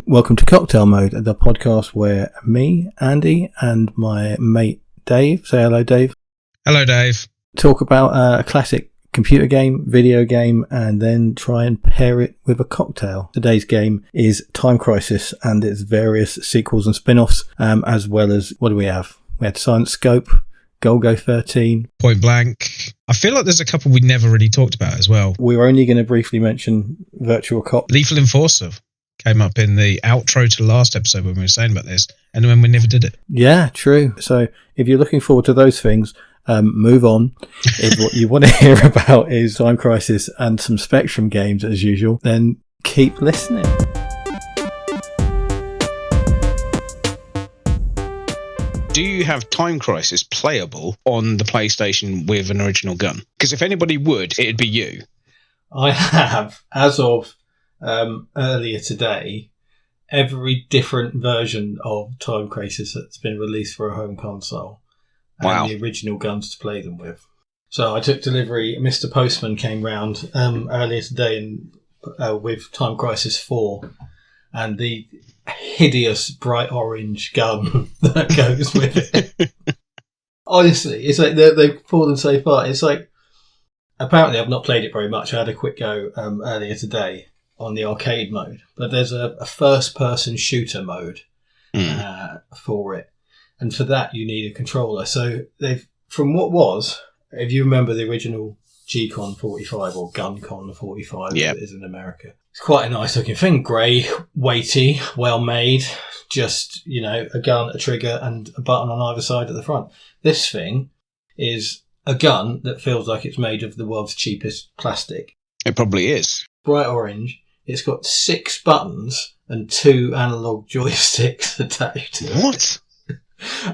Welcome to Cocktail Mode, the podcast where me, Andy, and my mate Dave, say hello Dave. Hello Dave. Talk about a classic computer game, video game, and then try and pair it with a cocktail. Today's game is Time Crisis and its various sequels and spin-offs, as well as, what do we have? We had Silent Scope, Golgo 13. Point Blank. I feel like there's a couple we never really talked about as well. We were only going to briefly mention Virtual Cop. Lethal Enforcer came up in the outro to the last episode when we were saying about this, and then we never did it. Yeah, true. So if you're looking forward to those things, move on. If what you want to hear about is Time Crisis and some Spectrum games as usual, then keep listening. Do you have Time Crisis playable on the PlayStation with an original gun? Because if anybody would, it'd be you. I have, as of earlier today, every different version of Time Crisis that's been released for a home console. Wow. And the original guns to play them with. So I took delivery. Mr. Postman came round earlier today with Time Crisis 4 and the hideous bright orange gun that goes with it. Honestly, it's like they've fallen so far. It's like, apparently I've not played it very much. I had a quick go earlier today on the arcade mode, but there's a first-person shooter mode for it. And for that, you need a controller. So they've, from what was, if you remember the original G-Con 45 or Gun-Con 45, yep, as it is in America. It's quite a nice looking thing. Grey, weighty, well made. Just, you know, a gun, a trigger, and a button on either side at the front. This thing is a gun that feels like it's made of the world's cheapest plastic. It probably is. Bright orange. It's got 6 buttons and 2 analog joysticks attached to it. What?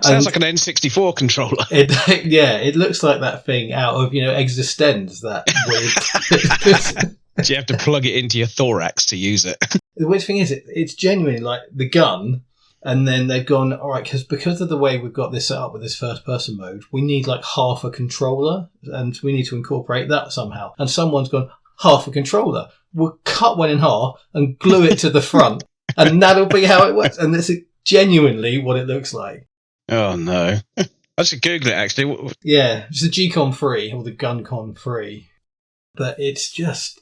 Sounds like an N64 controller. It looks like that thing out of, Existenz, that weird. Do you have to plug it into your thorax to use it? The weird thing is, it's genuinely like the gun, and then they've gone, all right, because of the way we've got this set up with this first-person mode, we need like half a controller, and we need to incorporate that somehow. And someone's gone, half a controller. We'll cut one in half and glue it to the front, and that'll be how it works. And that's genuinely what it looks like. Oh, no. I should Google it, actually. Yeah, it's the G-Con 3 or the Gun-Con 3. But it's just,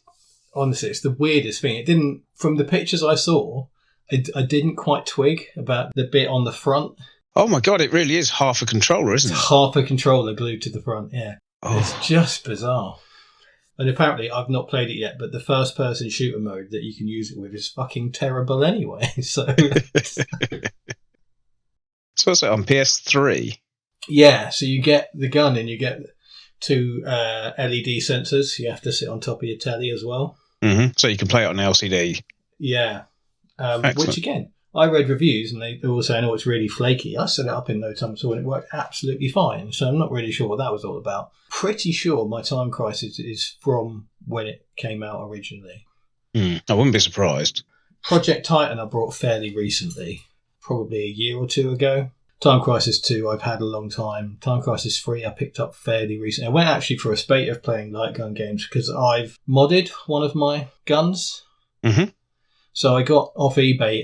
honestly, it's the weirdest thing. It didn't, from the pictures I saw, I didn't quite twig about the bit on the front. Oh, my God, it really is half a controller, isn't it? It's half a controller glued to the front, yeah. Oh. It's just bizarre. And apparently, I've not played it yet, but the first-person shooter mode that you can use it with is fucking terrible anyway, so... So what's it on PS3? Yeah, so you get the gun and you get 2 LED sensors. You have to sit on top of your telly as well. Mm-hmm. So you can play it on LCD. Yeah. Which, again, I read reviews and they were saying, oh, it's really flaky. I set it up in no time at all and it worked absolutely fine. So I'm not really sure what that was all about. Pretty sure my Time Crisis is from when it came out originally. I wouldn't be surprised. Project Titan I brought fairly recently. Probably a year or 2 ago. Time Crisis 2 I've had a long time. Time Crisis 3 I picked up fairly recently. I went actually for a spate of playing light gun games because I've modded one of my guns. Mm-hmm. So I got off eBay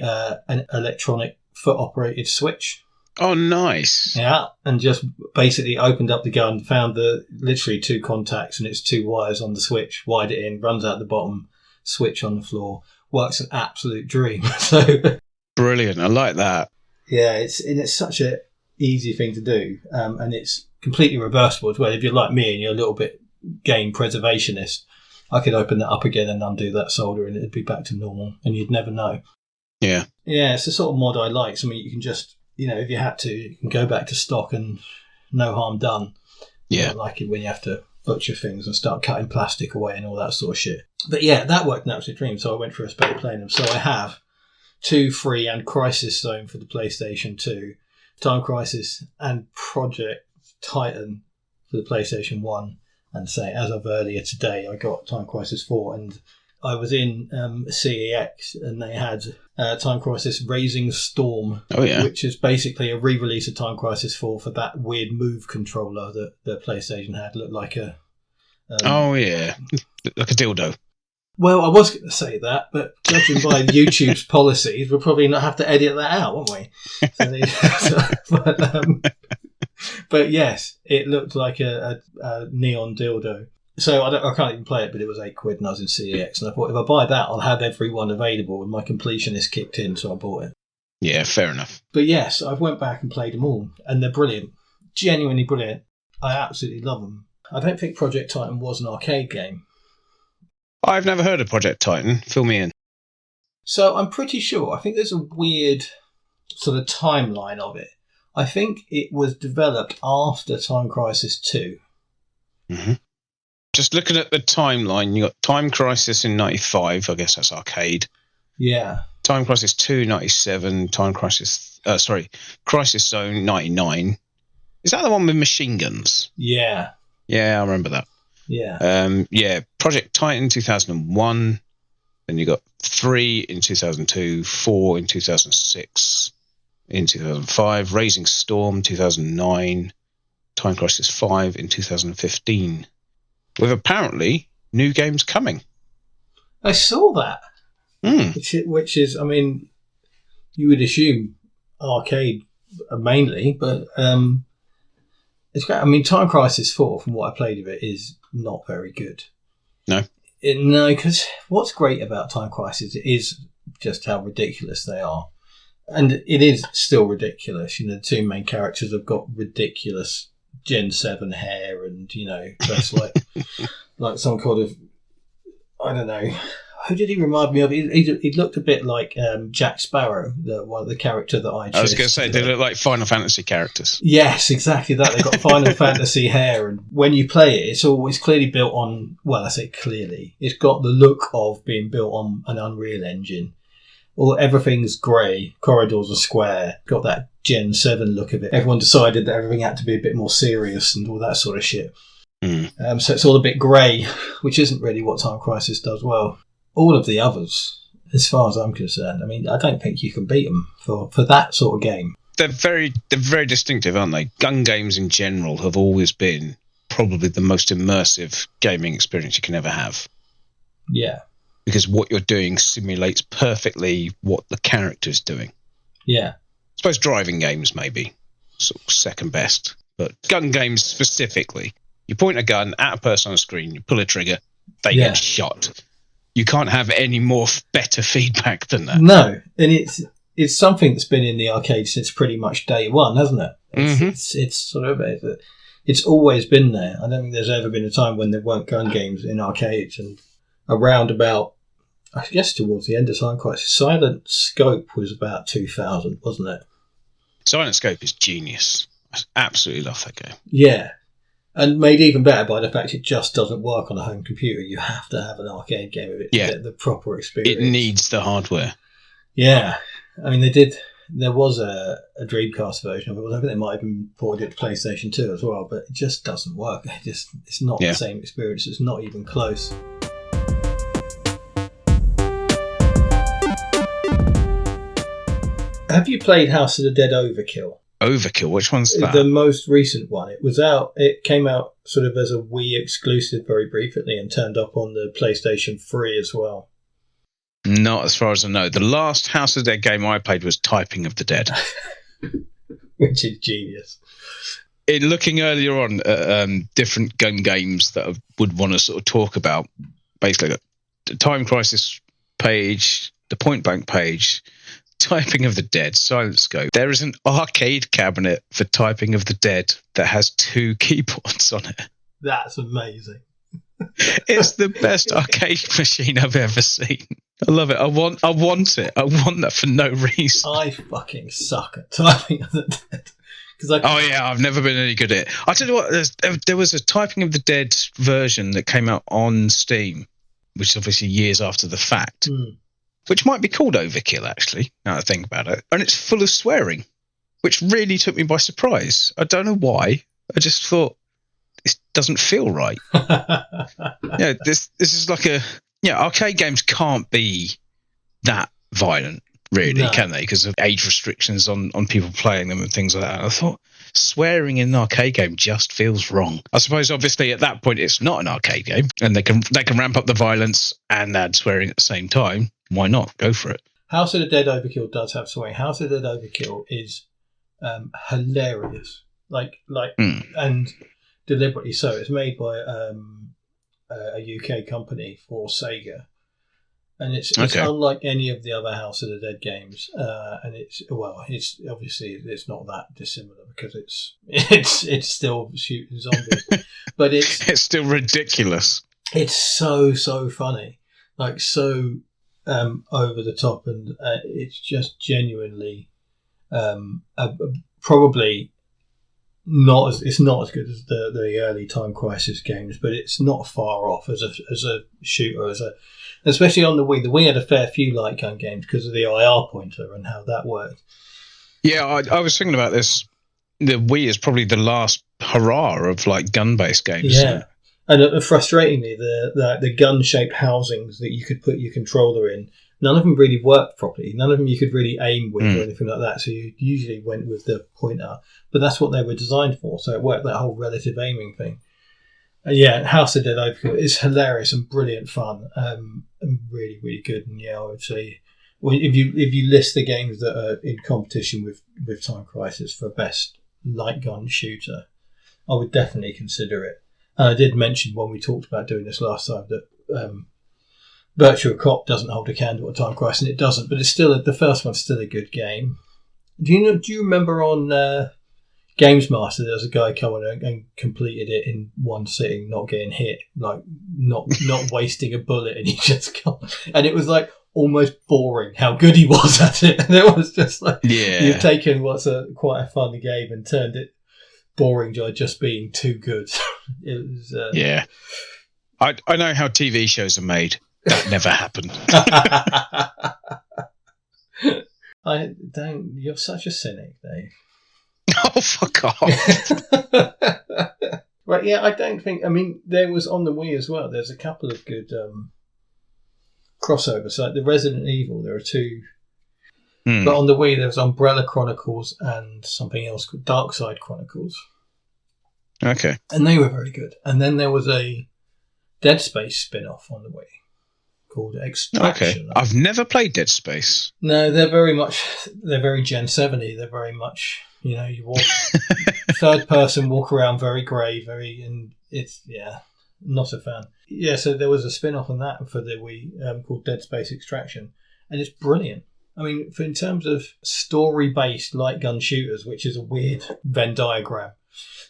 an electronic foot-operated switch. Oh, nice. Yeah, and just basically opened up the gun, found the literally 2 contacts and it's 2 wires on the switch, wired it in, runs out the bottom, switch on the floor. Works an absolute dream. So... Brilliant. I like that. Yeah, it's such a easy thing to do, and it's completely reversible as well. If you're like me and you're a little bit game preservationist, I could open that up again and undo that solder and it'd be back to normal and you'd never know. Yeah. Yeah, it's the sort of mod I like. So, I mean, you can just, if you had to, you can go back to stock and no harm done. Yeah. I like it when you have to butcher things and start cutting plastic away and all that sort of shit. But yeah, that worked an absolute dream. So I went for a spade playing them. So I have 2, 3 and Crisis Zone for the PlayStation 2, Time Crisis and Project Titan for the PlayStation 1, and say as of earlier today I got Time Crisis 4, and I was in CEX and they had Time Crisis Raising Storm, which is basically a re-release of Time Crisis 4 for that weird Move controller that the PlayStation had. Looked like a... like a dildo. Well, I was going to say that, but judging by YouTube's policies, we'll probably not have to edit that out, won't we? But yes, it looked like a neon dildo. So I can't even play it, but it was £8 and I was in CEX. And I thought, if I buy that, I'll have everyone available. And my completionist kicked in, so I bought it. Yeah, fair enough. But yes, I went back and played them all. And they're brilliant. Genuinely brilliant. I absolutely love them. I don't think Project Titan was an arcade game. I've never heard of Project Titan. Fill me in. So I'm pretty sure. I think there's a weird sort of timeline of it. I think it was developed after Time Crisis 2. Mm-hmm. Just looking at the timeline, you got Time Crisis in 95. I guess that's arcade. Yeah. Time Crisis 2, 97. Crisis Zone 99. Is that the one with machine guns? Yeah. Yeah, I remember that. Yeah. Project Titan 2001. Then you got 3 in 2002, 4 in 2006, in 2005, Raising Storm 2009, Time Crisis 5 in 2015. With apparently new games coming. I saw that. Which is, I mean, you would assume arcade mainly, but it's great. I mean, Time Crisis 4, from what I played of it, is not very good. No? No, because what's great about Time Crisis is just how ridiculous they are. And it is still ridiculous. You know, the two main characters have got ridiculous Gen 7 hair and, you know, dressed like some kind of, I don't know. Who did he remind me of? He looked a bit like Jack Sparrow, the character that I chose. I was going to say, they look like Final Fantasy characters. Yes, exactly that. They've got Final Fantasy hair, and when you play it, it's always clearly built on, well, I say clearly, it's got the look of being built on an Unreal Engine. Everything's grey, corridors are square, got that Gen 7 look of it. Everyone decided that everything had to be a bit more serious and all that sort of shit. So it's all a bit grey, which isn't really what Time Crisis does well. All of the others, as far as I'm concerned, I mean, I don't think you can beat them for that sort of game. They're very distinctive, aren't they? Gun games in general have always been probably the most immersive gaming experience you can ever have. Yeah. Because what you're doing simulates perfectly what the character's doing. Yeah. I suppose driving games maybe sort of second best, but gun games specifically, you point a gun at a person on a screen, you pull a trigger, they get shot. You can't have any more better feedback than that. No, and it's something that's been in the arcade since pretty much day one, hasn't it? It's sort of it's always been there. I don't think there's ever been a time when there weren't gun games in arcades. And around about, I guess towards the end of Time Crisis, Silent Scope was about 2000, wasn't it? Silent Scope is genius. I absolutely love that game. Yeah. And made even better by the fact it just doesn't work on a home computer. You have to have an arcade game of it to get the proper experience. It needs the hardware. Yeah. I mean, there was a Dreamcast version of it. I think they might have even ported it to PlayStation 2 as well, but it just doesn't work. It's not the same experience. It's not even close. Have you played House of the Dead Overkill? Overkill? Which one's that? The most recent one. It came out sort of as a Wii exclusive very briefly and turned up on the PlayStation 3 as well. Not as far as I know. The last House of the Dead game I played was Typing of the Dead. Which is genius. In looking earlier on at different gun games that I would want to sort of talk about, basically the Time Crisis page, the Point Blank page, Typing of the Dead, Silent Scope. There is an arcade cabinet for Typing of the Dead that has 2 keyboards on it. That's amazing. It's the best arcade machine I've ever seen. I love it. I want it. I want that for no reason. I fucking suck at Typing of the Dead. I've never been any good at it. I tell you what, there was a Typing of the Dead version that came out on Steam, which is obviously years after the fact. Which might be called Overkill, actually, now I think about it. And it's full of swearing, which really took me by surprise. I don't know why. I just thought, this doesn't feel right. This is like arcade games can't be that violent. really, No. can they? Because of age restrictions on people playing them and things like that. I thought swearing in an arcade game just feels wrong. I suppose, obviously, at that point, it's not an arcade game, and they can ramp up the violence and add swearing at the same time. Why not? Go for it. House of the Dead Overkill does have swearing. House of the Dead Overkill is hilarious, and deliberately so. It's made by a UK company for Sega, and it's unlike any of the other House of the Dead games. And it's obviously it's not that dissimilar because it's still shooting zombies, but it's still ridiculous. It's so funny, like so over the top, and it's just genuinely probably it's not as good as the early Time Crisis games, but it's not far off as a shooter, especially on the Wii. The Wii had a fair few light gun games because of the IR pointer and how that worked. Yeah, I was thinking about this. The Wii is probably the last hurrah of like gun-based games. Yeah, and frustratingly, the gun-shaped housings that you could put your controller in, none of them really worked properly. None of them you could really aim with or anything like that. So you usually went with the pointer, but that's what they were designed for. So it worked, that whole relative aiming thing. Yeah, House of Dead Overkill is hilarious and brilliant fun, and really, really good. And yeah, I would say, well, if you list the games that are in competition with Time Crisis for best light gun shooter, I would definitely consider it. And I did mention when we talked about doing this last time that Virtua Cop doesn't hold a candle to Time Crisis, and it doesn't, but it's still the first one's still a good game. Do you remember on Games Master there was a guy coming and completed it in one sitting, not getting hit, like not wasting a bullet, and he just got, and it was like almost boring how good he was at it, and it was just like you've taken what's quite a fun game and turned it boring by just being too good. It was I know how TV shows are made. That never happened. You're such a cynic, Dave. Oh, fuck off. Right, yeah, I don't think... I mean, there was on the Wii as well, there's a couple of good crossovers. Like the Resident Evil, there are two. But on the Wii, there was Umbrella Chronicles and something else called Dark Side Chronicles. Okay. And they were very good. And then there was a Dead Space spin-off on the Wii called Extraction. Okay. I've never played Dead Space. No, they're very Gen 7-y. They're very much, you walk third person, walk around very grey, and it's, not a fan. Yeah, so there was a spin-off on that for the Wii called Dead Space Extraction, and it's brilliant. I mean, in terms of story-based light gun shooters, which is a weird Venn diagram,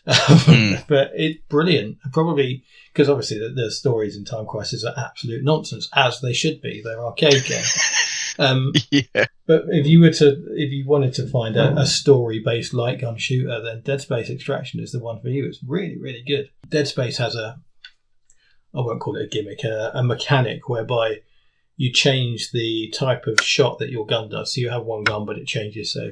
but it's brilliant. Probably because obviously the stories in Time Crisis are absolute nonsense, as they should be. They're arcade games. But if you wanted to find a story-based light gun shooter, then Dead Space Extraction is the one for you. It's really, really good. Dead Space has I won't call it a gimmick, a mechanic whereby you change the type of shot that your gun does. So you have one gun, but it changes. So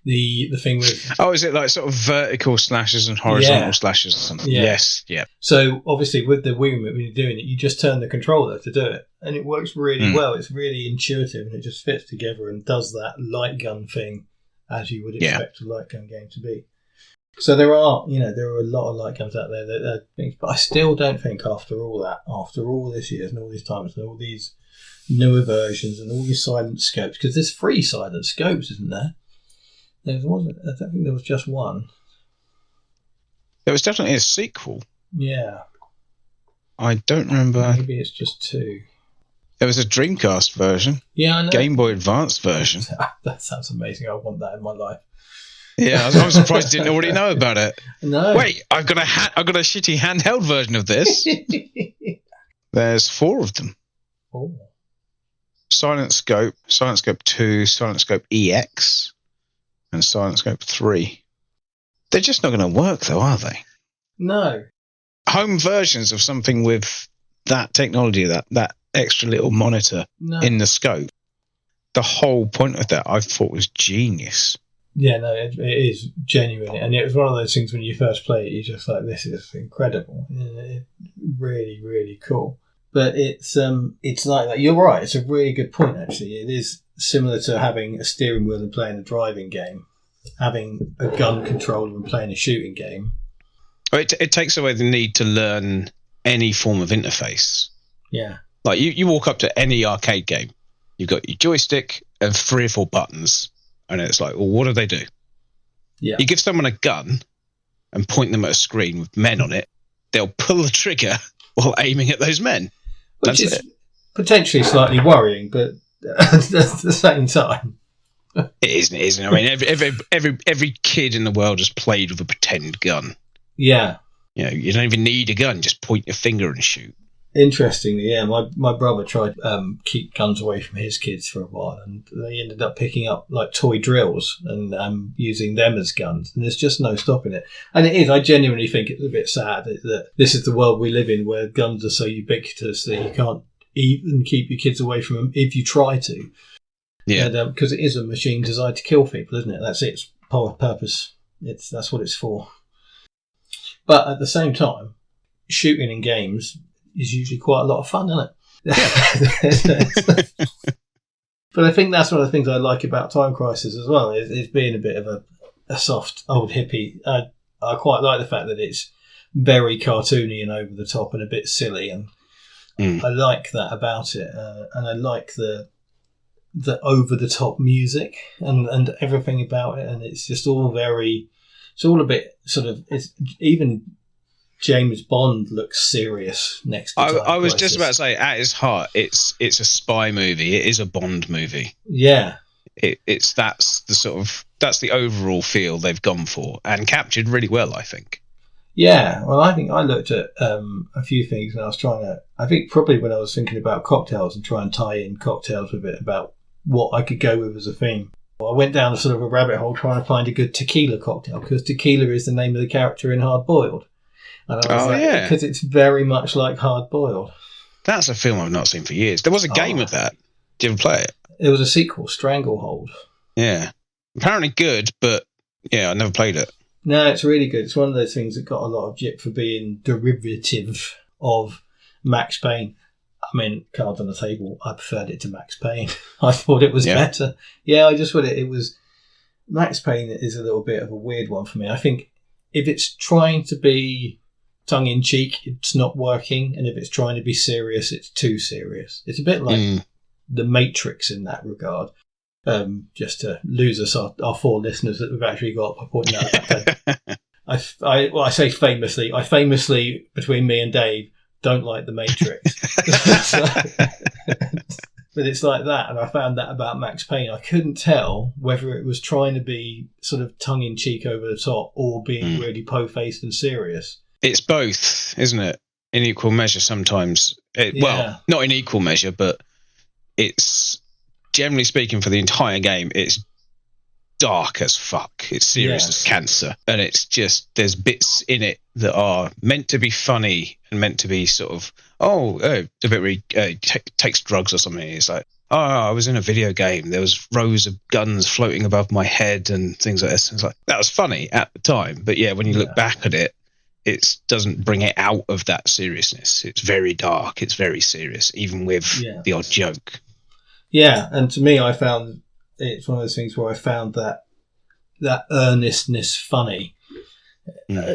the thing with... Oh, is it like sort of vertical slashes and horizontal slashes or something? Yeah. Yes, yeah. So obviously with the Wii Remote, when you're doing it, you just turn the controller to do it. And it works really well. It's really intuitive and it just fits together and does that light gun thing as you would expect a light gun game to be. So there are a lot of light guns out there that are things, but I still don't think after all this years and all these times and all these newer versions and all these silent scopes, because there's 3 silent scopes, isn't there? I don't think there was just one. There was definitely a sequel. Yeah. I don't remember. Maybe it's just 2. There was a Dreamcast version. Yeah, I know. Game Boy Advance version. That sounds amazing. I want that in my life. Yeah, I'm surprised you didn't already know about it. No. Wait, I've got a shitty handheld version of this. There's 4 of them. Oh. Silent Scope 2, Silent Scope EX, and Silent Scope 3. They're just not going to work, though, are they? No. Home versions of something with that technology, that extra little monitor in the scope. The whole point of that, I thought, was genius. Yeah, no, it is genuine, and it was one of those things when you first play it, you're just like, this is incredible, really, really cool. But it's like that. You're right. It's a really good point, actually. It is. similar to having a steering wheel and playing a driving game, having a gun controller and playing a shooting game. It takes away the need to learn any form of interface. Yeah. Like you walk up to any arcade game, you've got your joystick and 3 or 4 buttons, and it's like, well, what do they do? Yeah. You give someone a gun and point them at a screen with men on it, they'll pull the trigger while aiming at those men. Which is potentially slightly worrying, but at the same time, it isn't. I mean, every kid in the world has played with a pretend gun. Yeah. You know, you don't even need a gun; just point your finger and shoot. Interestingly, yeah, my brother tried keep guns away from his kids for a while, and they ended up picking up like toy drills and using them as guns, and there's just no stopping it. And it is, I genuinely think it's a bit sad that this is the world we live in, where guns are so ubiquitous that you can't even keep your kids away from them if you try to. Yeah, because it is a machine designed to kill people, isn't it? That's its purpose. That's what it's for. But at the same time, shooting in games is usually quite a lot of fun, isn't it? Yeah. But I think that's one of the things I like about Time Crisis as well, is being a bit of a soft old hippie. I quite like the fact that it's very cartoony and over the top and a bit silly, and I like that about it. And I like the over the top music and everything about it, and it's just all very. It's all a bit sort of. It's even James Bond looks serious next to Time I was Crisis. just about to say, at its heart, it's a spy movie. It is a Bond movie. Yeah, that's the overall feel they've gone for and captured really well, I think. Yeah, well, I think I looked at a few things, and I was trying to. I think probably when I was thinking about cocktails and try and tie in cocktails with it about what I could go with as a theme. I went down a sort of a rabbit hole trying to find a good tequila cocktail, because tequila is the name of the character in Hard Boiled. And I was because it's very much like Hard Boiled. That's a film I've not seen for years. There was a game of that. Did you ever play it? It was a sequel, Stranglehold. Yeah. Apparently good, but yeah, I never played it. No, it's really good. It's one of those things that got a lot of jip for being derivative of Max Payne. I mean, cards on the table, I preferred it to Max Payne. I thought it was better. Yeah, I just thought it was... Max Payne is a little bit of a weird one for me. I think if it's trying to be tongue-in-cheek, it's not working. And if it's trying to be serious, it's too serious. It's a bit like The Matrix in that regard. Just to lose us, our 4 listeners that we've actually got by pointing out that I say famously, between me and Dave, don't like The Matrix. But it's like that, and I found that about Max Payne. I couldn't tell whether it was trying to be sort of tongue-in-cheek over the top or being really po-faced and serious. It's both, isn't it? In equal measure sometimes. Well, not in equal measure, but it's, generally speaking, for the entire game, it's dark as fuck. It's serious as cancer. And it's just, there's bits in it that are meant to be funny and meant to be sort of, a bit where he takes drugs or something. It's like, I was in a video game. There was rows of guns floating above my head and things like this. It's like, that was funny at the time. But yeah, when you look back at it, it doesn't bring it out of that seriousness. It's very dark. It's very serious, even with the odd joke. Yeah, and to me, I found it's one of those things where I found that earnestness funny,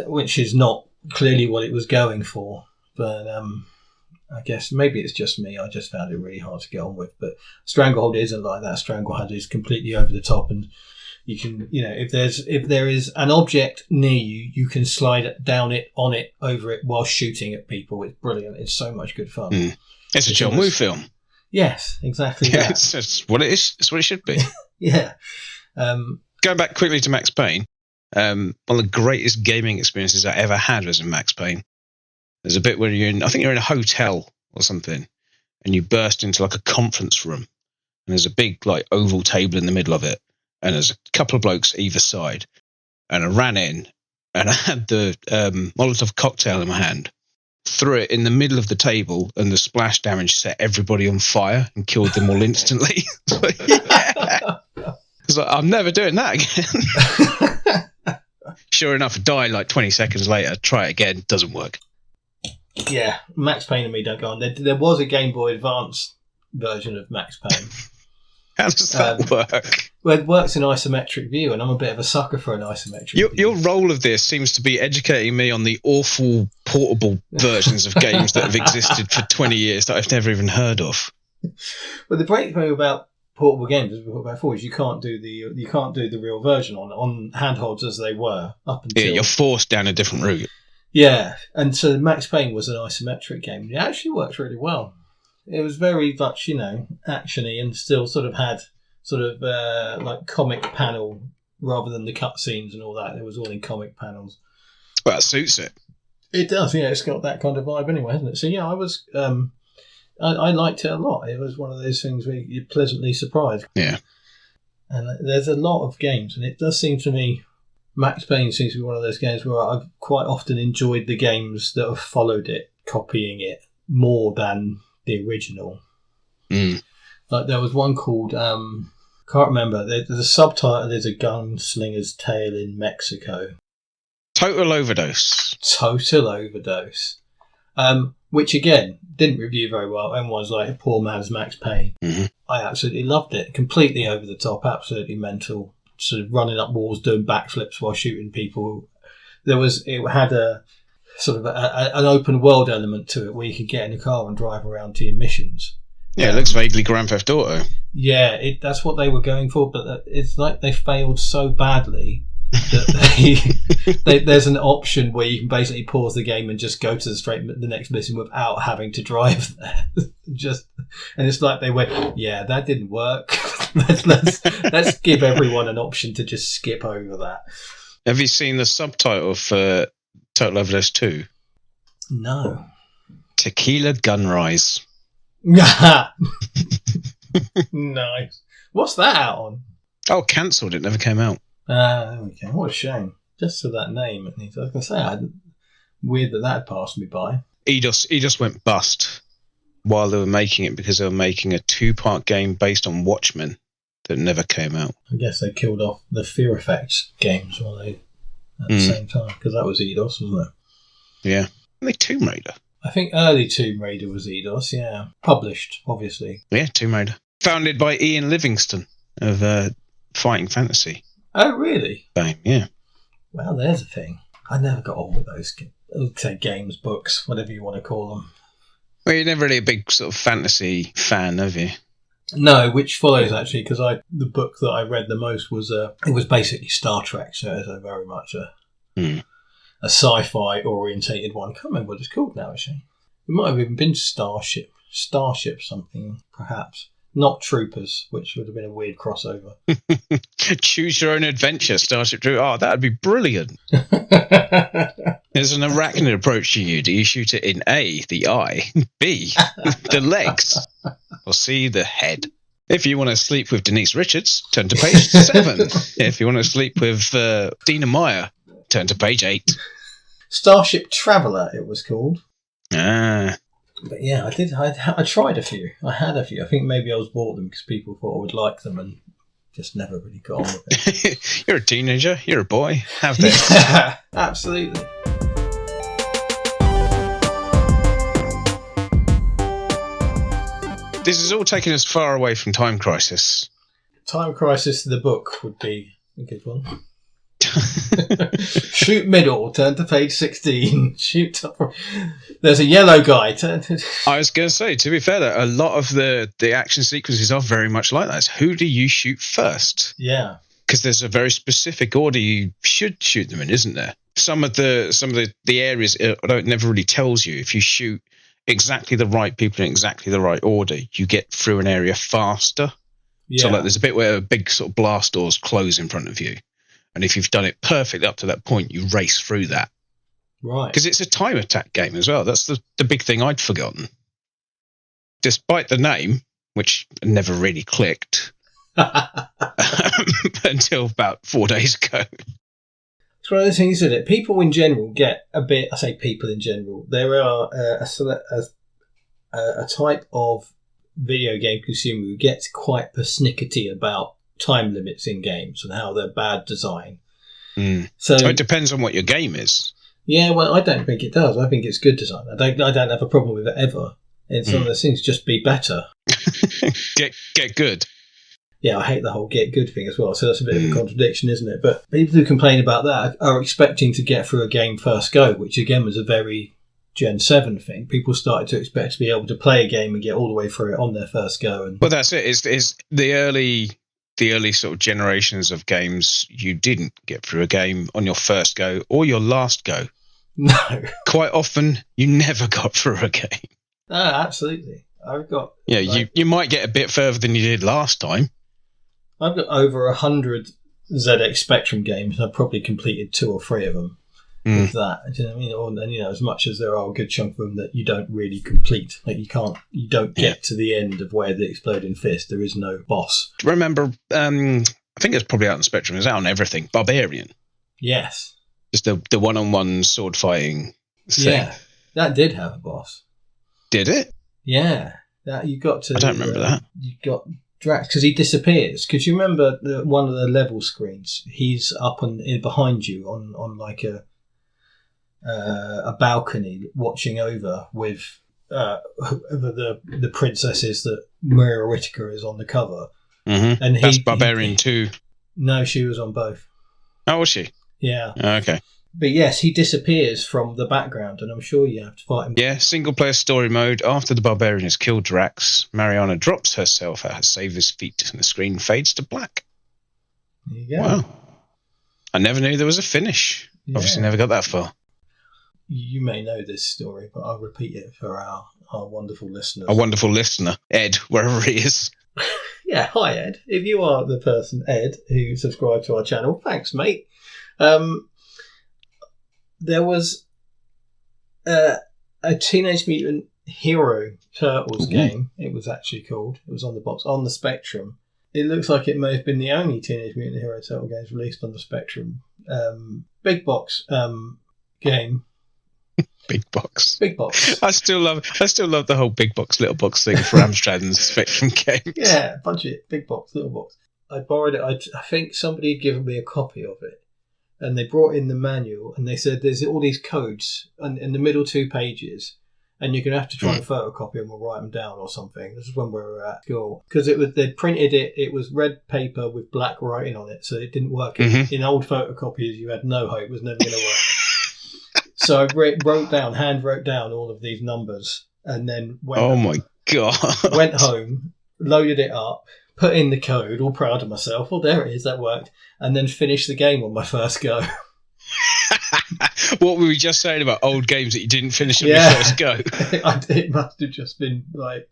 which is not clearly what it was going for. But I guess maybe it's just me. I just found it really hard to get on with. But Stranglehold isn't like that. Stranglehold is completely over the top, and you can, if there is an object near you, you can slide down it, on it, over it while shooting at people. It's brilliant. It's so much good fun. It's a John Woo film. Yes, exactly. That. It's what it is. It's what it should be. Yeah. Going back quickly to Max Payne, one of the greatest gaming experiences I ever had was in Max Payne. There's a bit where I think you're in a hotel or something, and you burst into like a conference room, and there's a big like oval table in the middle of it, and there's a couple of blokes either side, and I ran in, and I had the Molotov cocktail in my hand, threw it in the middle of the table, and the splash damage set everybody on fire and killed them all instantly. It's like, I'm never doing that again. Sure enough, I die like 20 seconds later, try it again, doesn't work. Yeah, Max Payne and me don't go on. There was a Game Boy Advance version of Max Payne. How does that work? Well, it works in isometric view, and I'm a bit of a sucker for an isometric view. Your role of this seems to be educating me on the awful portable versions of games that have existed for 20 years that I've never even heard of. Well, the great thing about portable games, as we talked about before, is you can't do the real version on handholds as they were up until. Yeah, you're forced down a different route. Yeah, and so Max Payne was an isometric game. It actually worked really well. It was very much, actiony, and still sort of had like comic panel rather than the cutscenes and all that. It was all in comic panels. Well, that suits it. It does, yeah. It's got that kind of vibe anyway, hasn't it? So yeah, I was, I liked it a lot. It was one of those things where you're pleasantly surprised. Yeah. And there's a lot of games, and it does seem to me, Max Payne seems to be one of those games where I've quite often enjoyed the games that have followed it, copying it more than the original. Like there was one called can't remember. There's a subtitle. There's a gunslinger's tale in Mexico. Total Overdose. Which again didn't review very well. Everyone's like a poor man's Max Payne. Mm-hmm. I absolutely loved it. Completely over the top. Absolutely mental. Sort of running up walls, doing backflips while shooting people. It had a sort of an open world element to it where you could get in a car and drive around to your missions. Yeah, it looks vaguely Grand Theft Auto. Yeah, that's what they were going for, but it's like they failed so badly that there's an option where you can basically pause the game and just go to the next mission without having to drive there. And it's like they went, yeah, that didn't work. let's give everyone an option to just skip over that. Have you seen the subtitle for Total Overdose 2? No. Tequila Gunrise. Nice. What's that out on? Oh, cancelled. It never came out. There we go. What a shame. Just for that name, at least. I was going to say, weird that had passed me by. Eidos went bust while they were making it because they were making a 2-part game based on Watchmen that never came out. I guess they killed off the Fear Effects games while at the same time, because that was Eidos, wasn't it? Yeah. Only Tomb Raider. I think early Tomb Raider was Eidos, yeah. Published, obviously. Yeah, Tomb Raider. Founded by Ian Livingstone of Fighting Fantasy. Oh, really? Fame, yeah. Well, there's a thing. I never got on with those games, books, whatever you want to call them. Well, you're never really a big sort of fantasy fan, have you? No, which follows actually, because the book that I read the most was it was basically Star Trek, so it was very much a sci-fi orientated one. I can't remember what it's called now, actually. It might have even been Starship something, perhaps. Not Troopers, which would have been a weird crossover. Choose your own adventure, Starship Troopers. Oh, that would be brilliant. There's an arachnid approach to you. Do you shoot it in A, the eye, B, the legs, or C, the head? If you want to sleep with Denise Richards, turn to page 7. If you want to sleep with Dina Meyer, turn to page 8. Starship Traveller, it was called. Ah. But yeah, I tried a few. I had a few. I think maybe I was bought them because people thought I would like them and just never really got on with it. You're a teenager. You're a boy. Have this. Yeah, absolutely. This is all taking us far away from Time Crisis. Time Crisis, the book, would be a good one. Shoot middle, turn to page 16. Shoot top. There's a yellow guy. I was going to say, to be fair, a lot of the action sequences are very much like that. It's who do you shoot first? Yeah. Because there's a very specific order you should shoot them in, isn't there? Some of the areas it never really tells you. If you shoot exactly the right people in exactly the right order, you get through an area faster. Yeah. So like there's a bit where a big sort of blast doors close in front of you. And if you've done it perfectly up to that point, you race through that. Right. Because it's a time attack game as well. That's the big thing I'd forgotten. Despite the name, which never really clicked until about 4 days ago. It's one of those things, isn't it? People in general get a bit... I say people in general. There are a type of video game consumer who gets quite persnickety about time limits in games and how they're bad design. So it depends on what your game is. Yeah, well, I don't think it does. I think it's good design. I don't have a problem with it ever. It's one of those things. Just be better. Get good. Yeah, I hate the whole get good thing as well, so that's a bit of a contradiction, isn't it? But people who complain about that are expecting to get through a game first go, which again was a very Gen 7 thing. People started to expect to be able to play a game and get all the way through it on their first go. And well, that's it. It's the early sort of generations of games, you didn't get through a game on your first go or your last go. No. Quite often, you never got through a game. Absolutely. I've got... Yeah, you might get a bit further than you did last time. I've got over 100 ZX Spectrum games, and I've probably completed 2 or 3 of them with that. Do you know what I mean? And as much as there are a good chunk of them that you don't really complete, like you don't get to the end of where the exploding fist. There is no boss. Remember, I think it's probably out on Spectrum. It's out on everything. Barbarian. Yes. Just the one-on-one sword fighting thing. Yeah, that did have a boss. Did it? Yeah, that you got to. I don't remember that. You got Drax because he disappears. Because you remember one of the level screens? He's up in behind you on like a balcony, watching over with the princesses that Maria Whittaker is on the cover. Mm-hmm. And that's Barbarian 2. No, she was on both. Oh, was she? Yeah. Okay. But yes, he disappears from the background, and I'm sure you have to fight him. Yeah, single-player story mode. After the Barbarian has killed Drax, Mariana drops herself at her savior's feet, and the screen fades to black. There you go. Wow. I never knew there was a finish. Yeah. Obviously never got that far. You may know this story, but I'll repeat it for our wonderful listeners. A wonderful listener, Ed, wherever he is. Yeah, hi, Ed. If you are the person, Ed, who subscribed to our channel, thanks, mate. There was a Teenage Mutant Hero Turtles game. It was actually called. It was on the box, on the Spectrum. It looks like it may have been the only Teenage Mutant Hero Turtle games released on the Spectrum. Big box game. Big box. Big box. I still love the whole big box, little box thing for Amstrad's Spectrum games. Yeah, budget, big box, little box. I borrowed it. I think somebody had given me a copy of it. And they brought in the manual, and they said there's all these codes in the middle 2 pages, and you're going to have to try and photocopy them or write them down or something. This is when we were at school. Because they'd printed it, it was red paper with black writing on it, so it didn't work. Mm-hmm. In old photocopiers, you had no hope. It was never going to work. So I hand wrote down all of these numbers, and then went home, loaded it up, put in the code, all proud of myself. Well, there it is, that worked. And then finished the game on my first go. What were we just saying about old games that you didn't finish on your first go? It must have just been like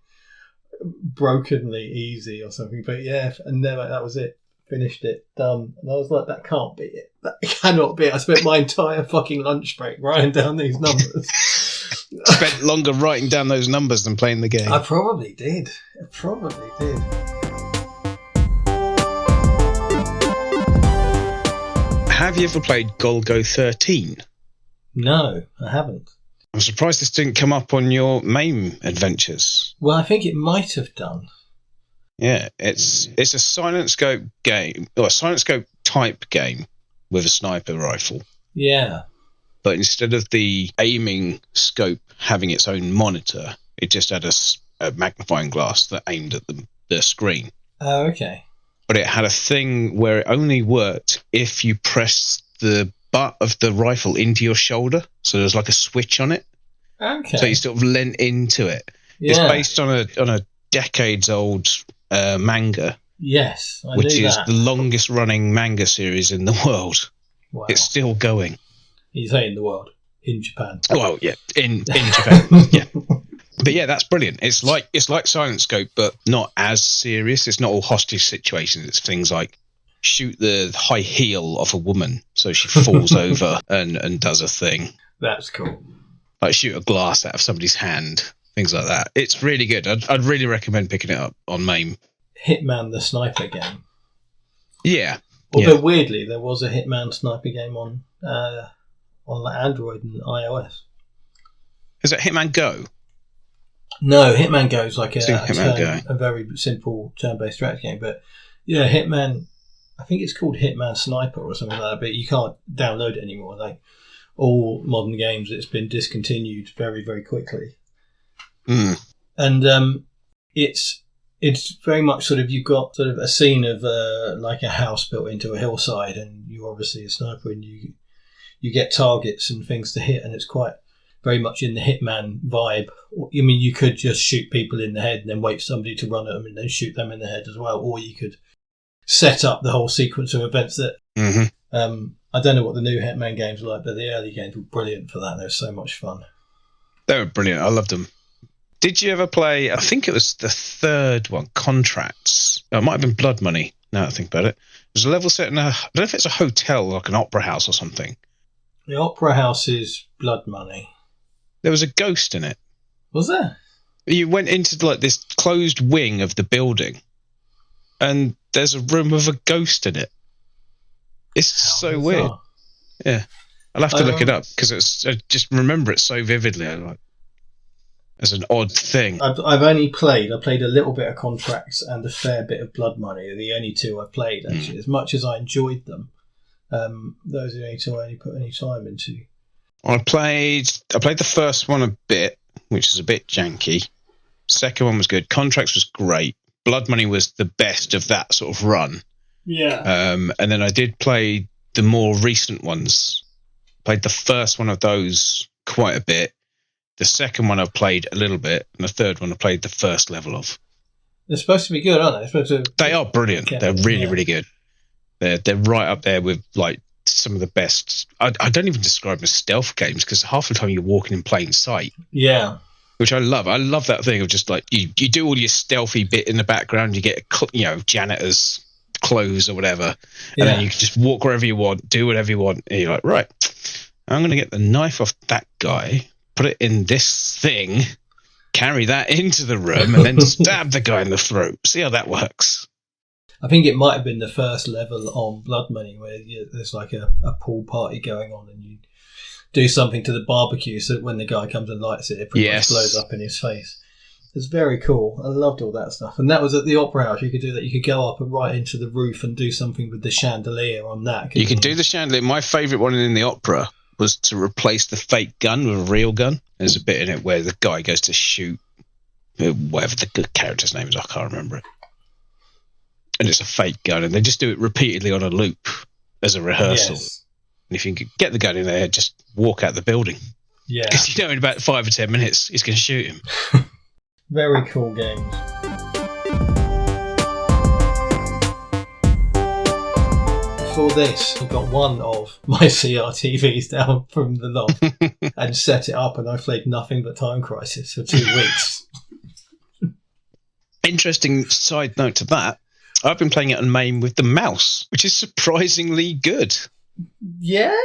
brokenly easy or something. But yeah, and then that was it. Finished it, done. And I was like, that can't be it. That cannot be it. I spent my entire fucking lunch break writing down these numbers. Spent longer writing down those numbers than playing the game. I probably did. Have you ever played Golgo 13? No, I haven't. I'm surprised this didn't come up on your MAME adventures. Well, I think it might have done. Yeah, it's a silent scope game, or a silent scope type game with a sniper rifle. Yeah. But instead of the aiming scope having its own monitor, it just had a magnifying glass that aimed at the screen. Oh, okay. But it had a thing where it only worked if you pressed the butt of the rifle into your shoulder. So there's like a switch on it. Okay. So you sort of leant into it. Yeah. It's based on a decades-old manga. Yes, I which knew is that. the longest running manga series in the world. Wow. It's still going. You say in the world, in Japan. Well, yeah, in Japan. Yeah. But yeah, that's brilliant. It's like Silent Scope, but not as serious. It's not all hostage situations. It's things like shoot the high heel of a woman so she falls over and does a thing. That's cool. Like shoot a glass out of somebody's hand, things like that. It's really good. I'd really recommend picking it up on MAME. Hitman the sniper game. Yeah. Although weirdly, there was a Hitman sniper game on Android and iOS. Is it Hitman Go? No, Hitman Go is like a very simple turn-based strategy game. But yeah, Hitman, I think it's called Hitman Sniper or something like that, but you can't download it anymore. Like all modern games, it's been discontinued very, very quickly. Mm. And it's it's very much sort of, you've got sort of a scene of like a house built into a hillside, and you're obviously a sniper, and you get targets and things to hit, and it's quite very much in the Hitman vibe. I mean, you could just shoot people in the head and then wait for somebody to run at them and then shoot them in the head as well, or you could set up the whole sequence of events that... I don't know what the new Hitman games are like, but the early games were brilliant for that. They were so much fun. They were brilliant. I loved them. Did you ever play, I think it was the third one, Contracts? Oh, it might have been Blood Money, now that I think about it. There's a level set in I don't know if it's a hotel, like an opera house or something. The opera house is Blood Money. There was a ghost in it. Was there? You went into like this closed wing of the building, and there's a room with a ghost in it. It's so weird. Yeah. I'll have to look it up, because I just remember it so vividly. As an odd thing. I've only played a little bit of Contracts and a fair bit of Blood Money. They're the only two I've played, actually. As much as I enjoyed them, those are the only two I only put any time into. I played the first one a bit, which is a bit janky. Second one was good. Contracts was great. Blood Money was the best of that sort of run. Yeah. And then I did play the more recent ones. Played the first one of those quite a bit. The second one I've played a little bit, and the third one I played the first level of. They're supposed to be good, aren't they? They are brilliant. They're really, really good. They're right up there with like some of the best. I don't even describe them as stealth games, because half the time you're walking in plain sight. Yeah. Which I love. I love that thing of just like you do all your stealthy bit in the background. You get janitor's clothes or whatever, and then you can just walk wherever you want, do whatever you want. And you're like, right, I'm going to get the knife off that guy, put it in this thing, carry that into the room, and then stab the guy in the throat. See how that works. I think it might have been the first level on Blood Money where there's like a pool party going on, and you do something to the barbecue so that when the guy comes and lights it, it pretty much blows up in his face. It's very cool. I loved all that stuff. And that was at the Opera House. You could do that. You could go up and right into the roof and do something with the chandelier on that. You could do the chandelier. My favourite one in the opera was to replace the fake gun with a real gun. There's a bit in it where the guy goes to shoot whatever the good character's name is. I can't remember it. And it's a fake gun. And they just do it repeatedly on a loop as a rehearsal. Yes. And if you can get the gun in there, just walk out the building. Yeah. Because you know in about 5 or 10 minutes, he's going to shoot him. Very cool games. For this, I got one of my CRTVs down from the loft and set it up, and I played nothing but Time Crisis for 2 weeks. Interesting side note to that, I've been playing it on MAME with the mouse, which is surprisingly good. Yeah?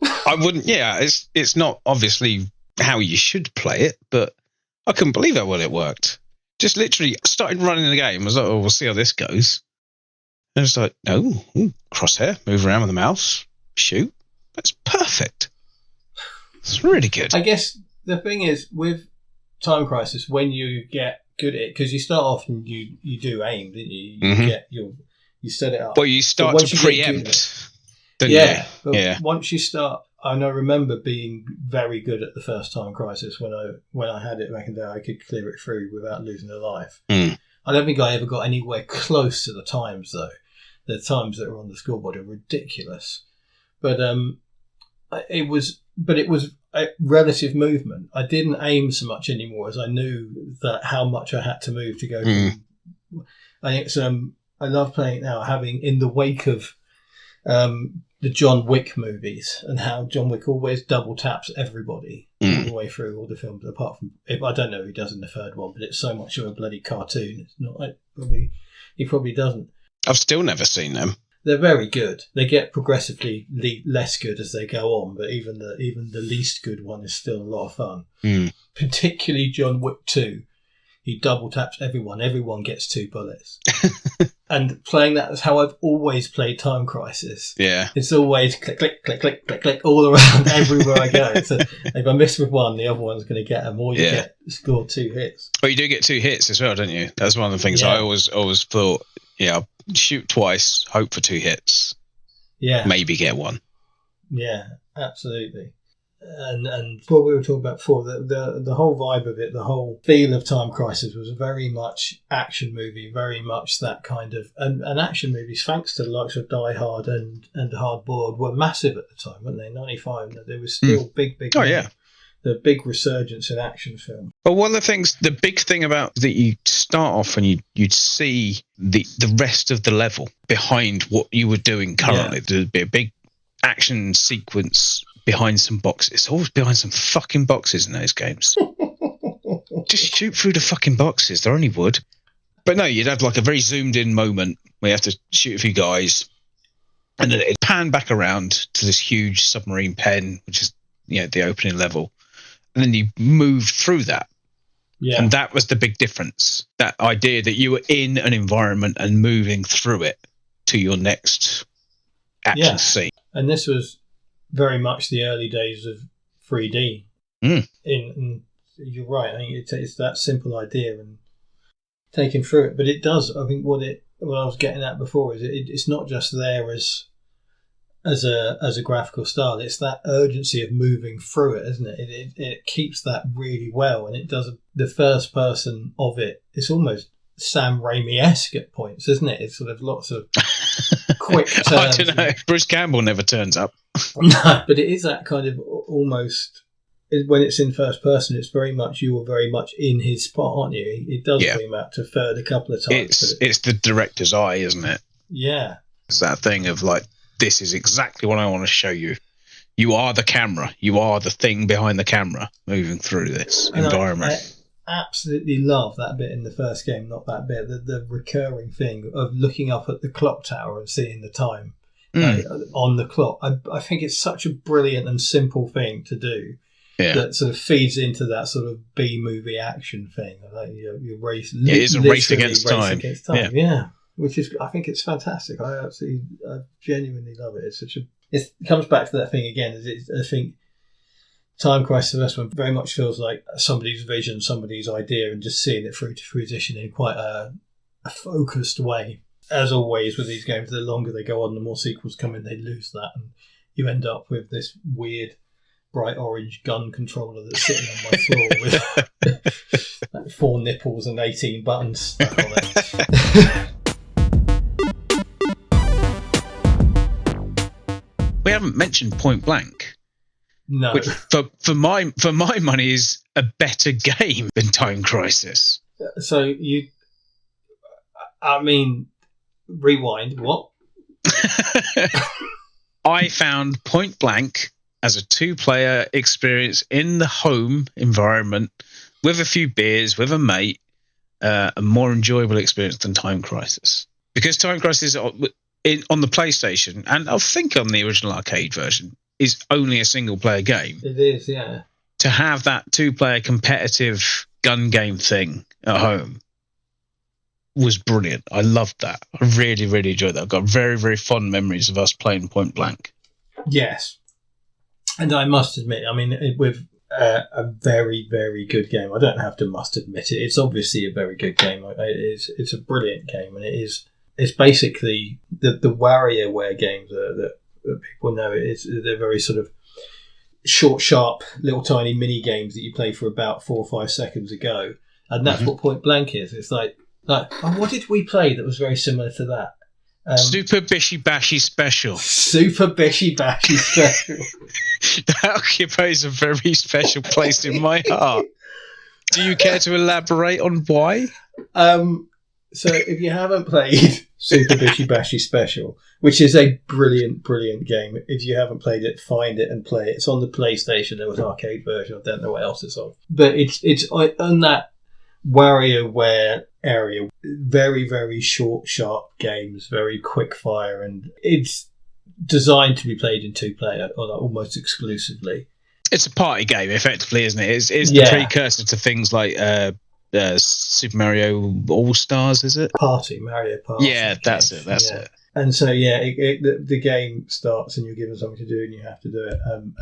I wouldn't, it's not obviously how you should play it, but I couldn't believe how well it worked. Just literally started running the game. I was like, oh, we'll see how this goes. And it's like, no, crosshair, move around with the mouse, shoot. That's perfect. It's really good. I guess the thing is, with Time Crisis, when you get good at it, because you start off and you do aim, didn't you? You set it up. Well, you start to preempt. But once you start, and I remember being very good at the first Time Crisis when I had it back in the day. I could clear it through without losing a life. I don't think I ever got anywhere close to the times, though. The times that were on the scoreboard are ridiculous. But it was a relative movement. I didn't aim so much anymore, as I knew that how much I had to move to go. I think I love playing it now, having in the wake of the John Wick movies, and how John Wick always double taps everybody all the way through all the films, apart from, I don't know who he does in the third one, but it's so much of a bloody cartoon. It's not like he probably doesn't. I've still never seen them. They're very good. They get progressively less good as they go on, but even the least good one is still a lot of fun. Particularly John Wick 2. He double taps everyone. Everyone gets 2 bullets. And playing that is how I've always played Time Crisis. Yeah. It's always click, click, click, click, click, click, all around everywhere I go. So if I miss with one, the other one's going to get them, or you score 2 hits. Well, you do get 2 hits as well, don't you? That's one of the things I always thought, shoot twice, hope for 2 hits. Yeah. Maybe get 1. Yeah, absolutely. And what we were talking about before, the whole vibe of it, the whole feel of Time Crisis was very much action movie, very much that kind of... And action movies, thanks to the likes of Die Hard and Hard Boiled, were massive at the time, weren't they? 95, there was still big... Oh, yeah. The big resurgence in action film. But one of the things, the big thing about that, you start off and you'd see the rest of the level behind what you were doing currently. Yeah. There'd be a big action sequence behind some boxes. It's always behind some fucking boxes in those games. Just shoot through the fucking boxes. They're only wood. But no, you'd have like a very zoomed in moment where you have to shoot a few guys, and then it'd pan back around to this huge submarine pen, which is, the opening level. And then you move through that. Yeah. And that was the big difference. That idea that you were in an environment and moving through it to your next action scene. And this was very much the early days of 3D. In you're right. I think it's that simple idea and taking through it. But it does. I think what I was getting at before is it's not just there as a graphical style. It's that urgency of moving through it, isn't it? It keeps that really well, and it does. The first person of it, it's almost Sam Raimi-esque at points, isn't it? It's sort of lots of quick turns. I don't know. Bruce Campbell never turns up. No, but it is that kind of almost... When it's in first person, it's very much, you are very much in his spot, aren't you? It does bring out to third a couple of times. It's the director's eye, isn't it? Yeah. It's that thing of like, this is exactly what I want to show you. You are the camera. You are the thing behind the camera moving through this environment. I absolutely love that bit in the first game, not that bit, the recurring thing of looking up at the clock tower and seeing the time on the clock. I think it's such a brilliant and simple thing to do that sort of feeds into that sort of B-movie action thing. Like you race, it is a race against time. Yeah. Which is, I think it's fantastic. I genuinely love it. It comes back to that thing again. I think Time Crisis Investment very much feels like somebody's vision, somebody's idea, and just seeing it through to fruition in quite a focused way. As always with these games, the longer they go on, the more sequels come in, they lose that, and you end up with this weird bright orange gun controller that's sitting on my floor with like 4 nipples and 18 buttons stuck on it. We haven't mentioned Point Blank. No. Which for my money is a better game than Time Crisis. So rewind, what? I found Point Blank as a 2-player experience in the home environment with a few beers, with a mate, a more enjoyable experience than Time Crisis. Because Time Crisis on the PlayStation, and I think on the original arcade version, is only a single-player game. It is, yeah. To have that 2-player competitive gun game thing at home was brilliant. I loved that. I really, really enjoyed that. I've got very, very fond memories of us playing Point Blank. Yes. And I must admit, with a very, very good game, I don't have to must admit it. It's obviously a very good game. It's a brilliant game, and it's basically the WarioWare games that people know. They're very sort of short, sharp, little tiny mini games that you play for about 4 or 5 seconds ago, and that's what Point Blank is. It's like what did we play that was very similar to that? Super Bishy Bashy Special. Super Bishy Bashy Special. That occupies a very special place in my heart. Do you care to elaborate on why? So if you haven't played Super Bishy Bashy Special, which is a brilliant, brilliant game, if you haven't played it, find it and play it. It's on the PlayStation. There was an arcade version. I don't know what else it's on. But it's on that WarioWare area. Very, very short, sharp games, very quick fire, and it's designed to be played in 2-player or almost exclusively. It's a party game, effectively, isn't it? It's the precursor to things like Super Mario All-Stars, is it? Mario Party. Yeah, that's it. And so, the game starts and you're given something to do and you have to do it. And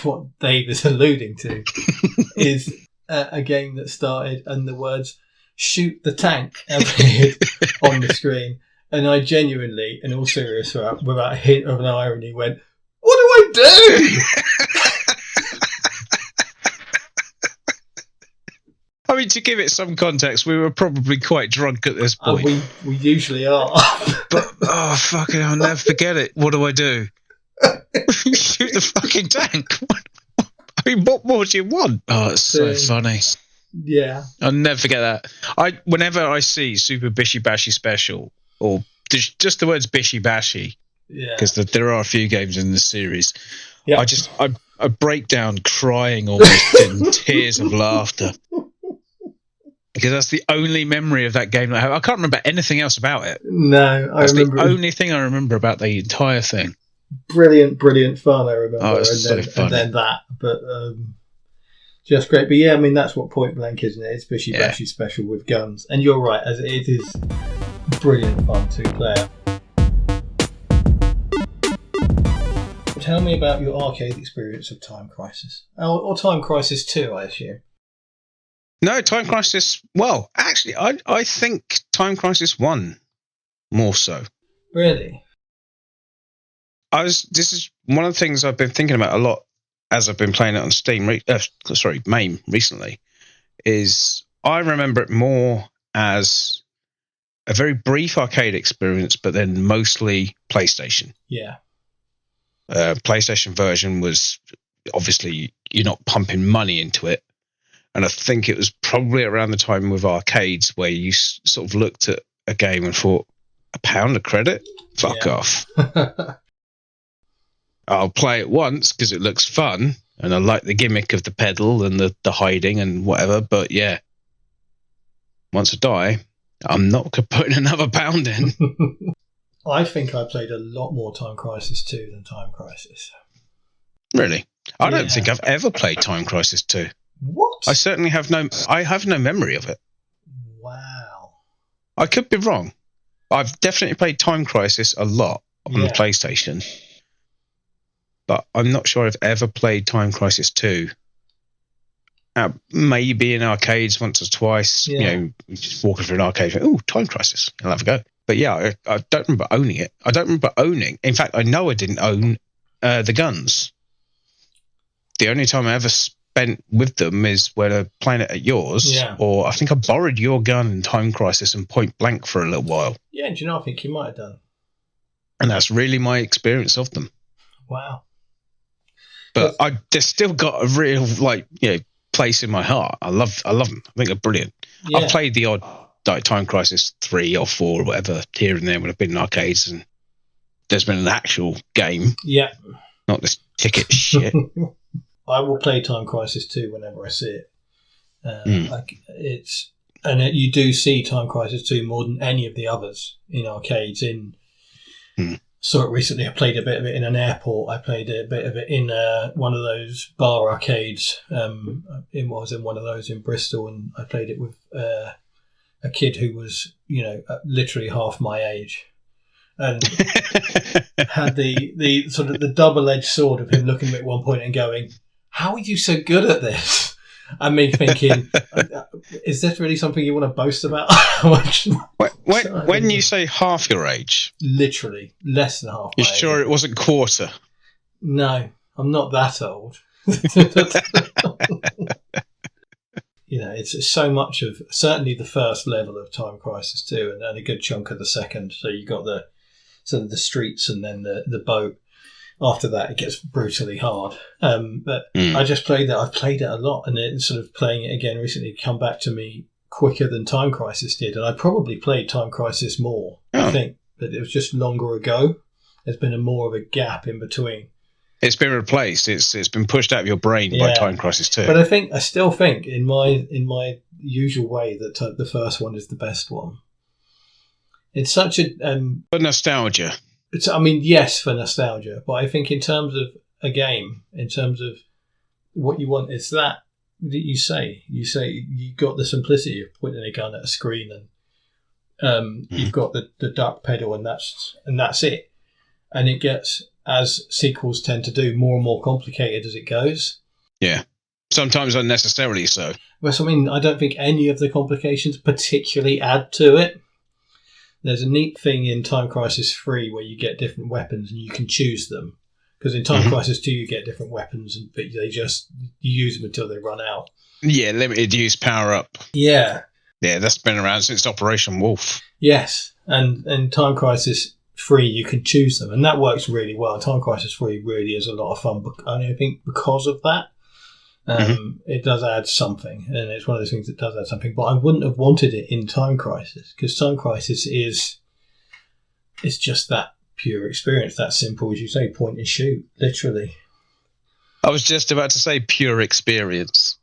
what Dave is alluding to is a game that started and the words "shoot the tank" appeared on the screen. And I genuinely, in all seriousness, without a hint of an irony, went, "What do I do?" mean, to give it some context, we were probably quite drunk at this point. We usually are. But, oh, fucking, I'll never forget it. What do I do? Shoot the fucking tank. I mean, what more do you want? Oh, it's so funny. Yeah. I'll never forget that. Whenever I see Super Bishy Bashy Special, or just the words Bishy Bashy, because there are a few games in this series, I break down crying almost in tears of laughter. Because that's the only memory of that game that I have. I can't remember anything else about it. No, that's the only thing I remember about the entire thing. Brilliant fun, I remember. Oh, it's so funny. And then that. But just great. But yeah, I mean, that's what Point Blank, isn't it? It's Bishy Bashy Special with guns. And you're right, as it is brilliant fun to play. Tell me about your arcade experience of Time Crisis. Or Time Crisis 2, I assume. No, Time Crisis... Well, actually, I think Time Crisis 1 more so. Really? This is one of the things I've been thinking about a lot as I've been playing it on Steam, MAME recently, is I remember it more as a very brief arcade experience, but then mostly PlayStation. Yeah. PlayStation version was obviously you're not pumping money into it, and I think it was probably around the time with arcades where you sort of looked at a game and thought, £1 a credit? Fuck off. I'll play it once because it looks fun and I like the gimmick of the pedal and the hiding and whatever, but yeah, once I die, I'm not putting another £1 in. I think I played a lot more Time Crisis 2 than Time Crisis. Really? I don't think I've ever played Time Crisis 2. What? I certainly have no memory of it. Wow. I could be wrong. I've definitely played Time Crisis a lot on the PlayStation, but I'm not sure I've ever played Time Crisis 2. Maybe in arcades once or twice, you know, just walking through an arcade, oh, Time Crisis, I'll have a go. But yeah, I don't remember owning it. I don't remember owning. In fact, I know I didn't own the guns. The only time I ever spent with them is when I playing it at yours, or I think I borrowed your gun in Time Crisis and Point Blank for a little while. Yeah, do you know, I think you might have done. And that's really my experience of them. Wow. But they've still got a real, place in my heart. I love them. I think they're brilliant. Yeah. I've played the odd Time Crisis 3 or 4 or whatever here and there when I've been in arcades and there's been an actual game. Yeah. Not this ticket shit. I will play Time Crisis 2 whenever I see it. You do see Time Crisis 2 more than any of the others in arcades. Saw it recently. I played a bit of it in an airport. I played a bit of it in one of those bar arcades. I was in one of those in Bristol, and I played it with a kid who was, literally half my age, and had the sort of the double-edged sword of him looking at me at one point and going, "How are you so good at this?" And me thinking, is this really something you want to boast about? When you say half your age, literally less than half. You're sure it wasn't quarter? No, I'm not that old. It's so much of certainly the first level of Time Crisis 2, and a good chunk of the second. So you got the streets and then the boat. After that, it gets brutally hard. I just played that. I've played it a lot, and it sort of playing it again recently come back to me quicker than Time Crisis did. And I probably played Time Crisis more. I think that it was just longer ago. There's been more of a gap in between. It's been replaced. It's been pushed out of your brain by Time Crisis 2. But I still think in my usual way that the first one is the best one. It's such a for nostalgia. Yes, for nostalgia, but I think in terms of a game, in terms of what you want, it's that you say you got the simplicity of putting a gun at a screen, and you've got the duck pedal, and that's it. And it gets, as sequels tend to do, more and more complicated as it goes. Yeah, sometimes unnecessarily so. Well, I don't think any of the complications particularly add to it. There's a neat thing in Time Crisis 3 where you get different weapons and you can choose them. Because in Time Crisis 2 you get different weapons, but you use them until they run out. Yeah, limited use power up. Yeah. Yeah, that's been around since Operation Wolf. Yes, and Time Crisis 3, you can choose them, and that works really well. Time Crisis 3 really is a lot of fun, but I think because of that, it does add something, and it's one of those things that does add something, but I wouldn't have wanted it in Time Crisis, because Time Crisis it's just that pure experience, that simple, as you say, point and shoot, literally. I was just about to say pure experience,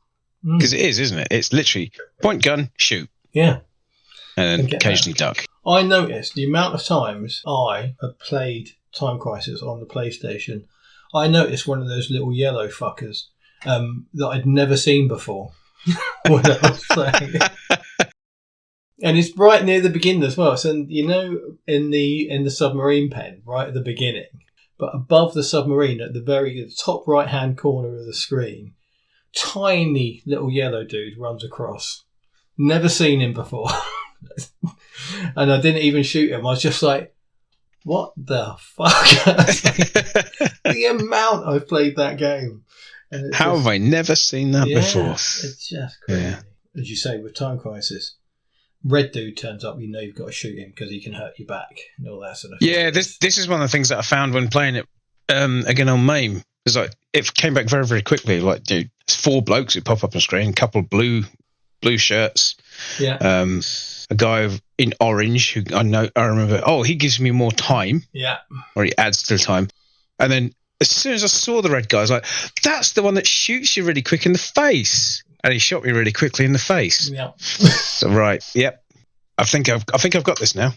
because it is, isn't it? It's literally point, gun, shoot. Yeah. And then occasionally duck. I noticed the amount of times I have played Time Crisis on the PlayStation. I noticed one of those little yellow fuckers that I'd never seen before when I was playing. And it's right near the beginning as well. So, you know, in the submarine pen, right at the beginning, but above the submarine at the very top right-hand corner of the screen, tiny little yellow dude runs across. Never seen him before. And I didn't even shoot him. I was just like, what the fuck? The amount I've played that game. How have I never seen that before? It's just crazy. Yeah. As you say, with Time Crisis, red dude turns up, you know you've got to shoot him because he can hurt your back and all that sort of thing. Yeah, this is one of the things that I found when playing it again on MAME. It's like, it came back very, very quickly. Like, dude, it's 4 blokes who pop up on screen, a couple of blue shirts. Yeah. A guy in orange who I remember, he gives me more time. Yeah. Or he adds to the time. And then as soon as I saw the red guy, I was like, that's the one that shoots you really quick in the face. And he shot me really quickly in the face. Yeah. So, right. Yep. I think I've got this now.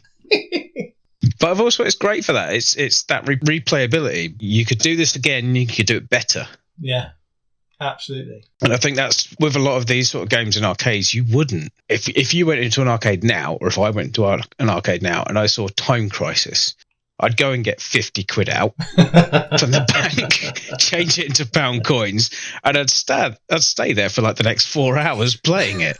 But I've also, it's great for that. It's that replayability. You could do this again. You could do it better. Yeah. Absolutely. And I think that's with a lot of these sort of games in arcades, you wouldn't. If you went into an arcade now, or if I went to an arcade now and I saw Time Crisis, I'd go and get 50 quid out from the bank, change it into pound coins, and I'd stay there for like the next 4 hours playing it.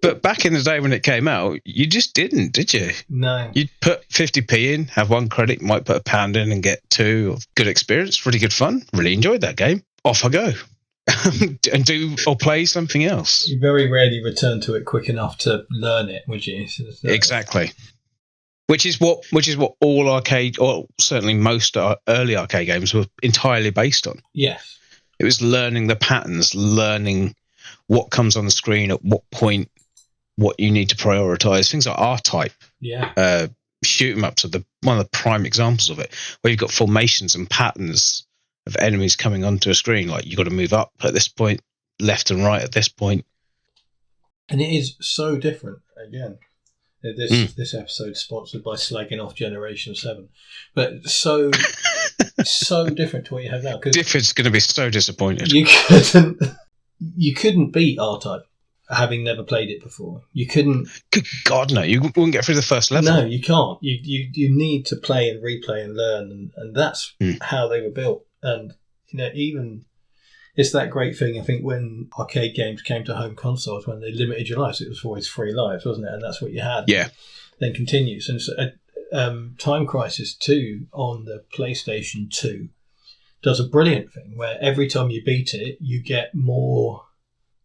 But back in the day when it came out, you just didn't, did you? No. You'd put 50p in, have 1 credit, might put £1 in and get 2. Good experience, really good fun, really enjoyed that game. Off I go. And do or play something else. You very rarely return to it quick enough to learn it, would you? Exactly. Which is what all arcade, or certainly most early arcade games, were entirely based on. Yes. It was learning the patterns, learning what comes on the screen at what point, what you need to prioritize. Things like R-Type. Yeah. Shoot 'em ups are one of the prime examples of it, where you've got formations and patterns of enemies coming onto a screen. Like, you've got to move up at this point, left and right at this point. And it is so different, again. This episode's sponsored by slagging off Generation 7. But so different to what you have now. Difford's going to be so disappointed. You couldn't beat R-Type, having never played it before. You couldn't... Good God, no. You wouldn't get through the first level. No, you can't. You need to play and replay and learn, and that's how they were built. And, you know, even... It's that great thing, I think, when arcade games came to home consoles, when they limited your lives, it was always 3 lives, wasn't it? And that's what you had. Yeah. Then continues. And so, Time Crisis 2 on the PlayStation 2 does a brilliant thing where every time you beat it, you get more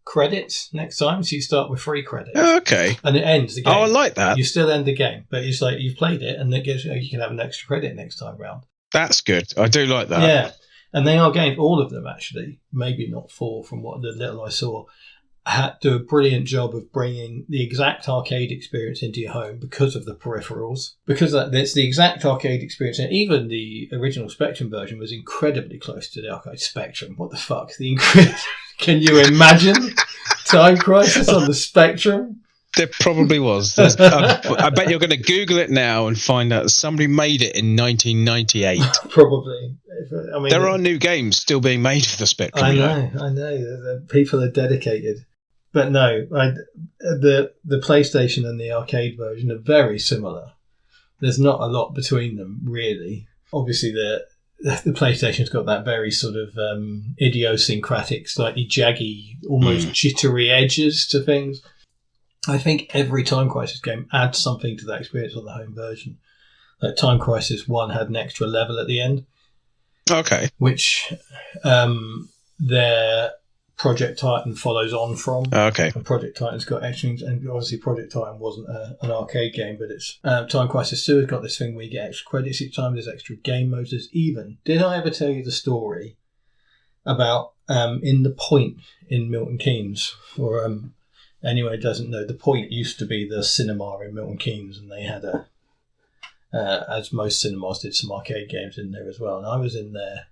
credits next time. So you start with 3 credits. Oh, okay. And it ends the game. Oh, I like that. You still end the game, but it's like you've played it and it gives you can have an extra credit next time round. That's good. I do like that. Yeah. And they are games, all of them actually, maybe not 4 from what the little I saw, do a brilliant job of bringing the exact arcade experience into your home because of the peripherals. Because it's the exact arcade experience. And even the original Spectrum version was incredibly close to the arcade Spectrum. What the fuck? Can you imagine Time Crisis on the Spectrum? There probably was. I bet you're going to Google it now and find out somebody made it in 1998. Probably. I mean, there are new games still being made for the Spectrum. I know. The people are dedicated. But no, the PlayStation and the arcade version are very similar. There's not a lot between them, really. Obviously, the PlayStation's got that very sort of idiosyncratic, slightly jaggy, almost jittery edges to things. I think every Time Crisis game adds something to that experience on the home version. Like Time Crisis 1 had an extra level at the end. Okay. Which their Project Titan follows on from. Oh, okay. And Project Titan's got extra things, and obviously Project Titan wasn't an arcade game, but it's Time Crisis 2 has got this thing where you get extra credits each time. There's extra game modes. There's even. Did I ever tell you the story about in the Point in Milton Keynes? Or anyone who doesn't know, the Point used to be the cinema in Milton Keynes, and they had as most cinemas did, some arcade games in there as well. And I was in there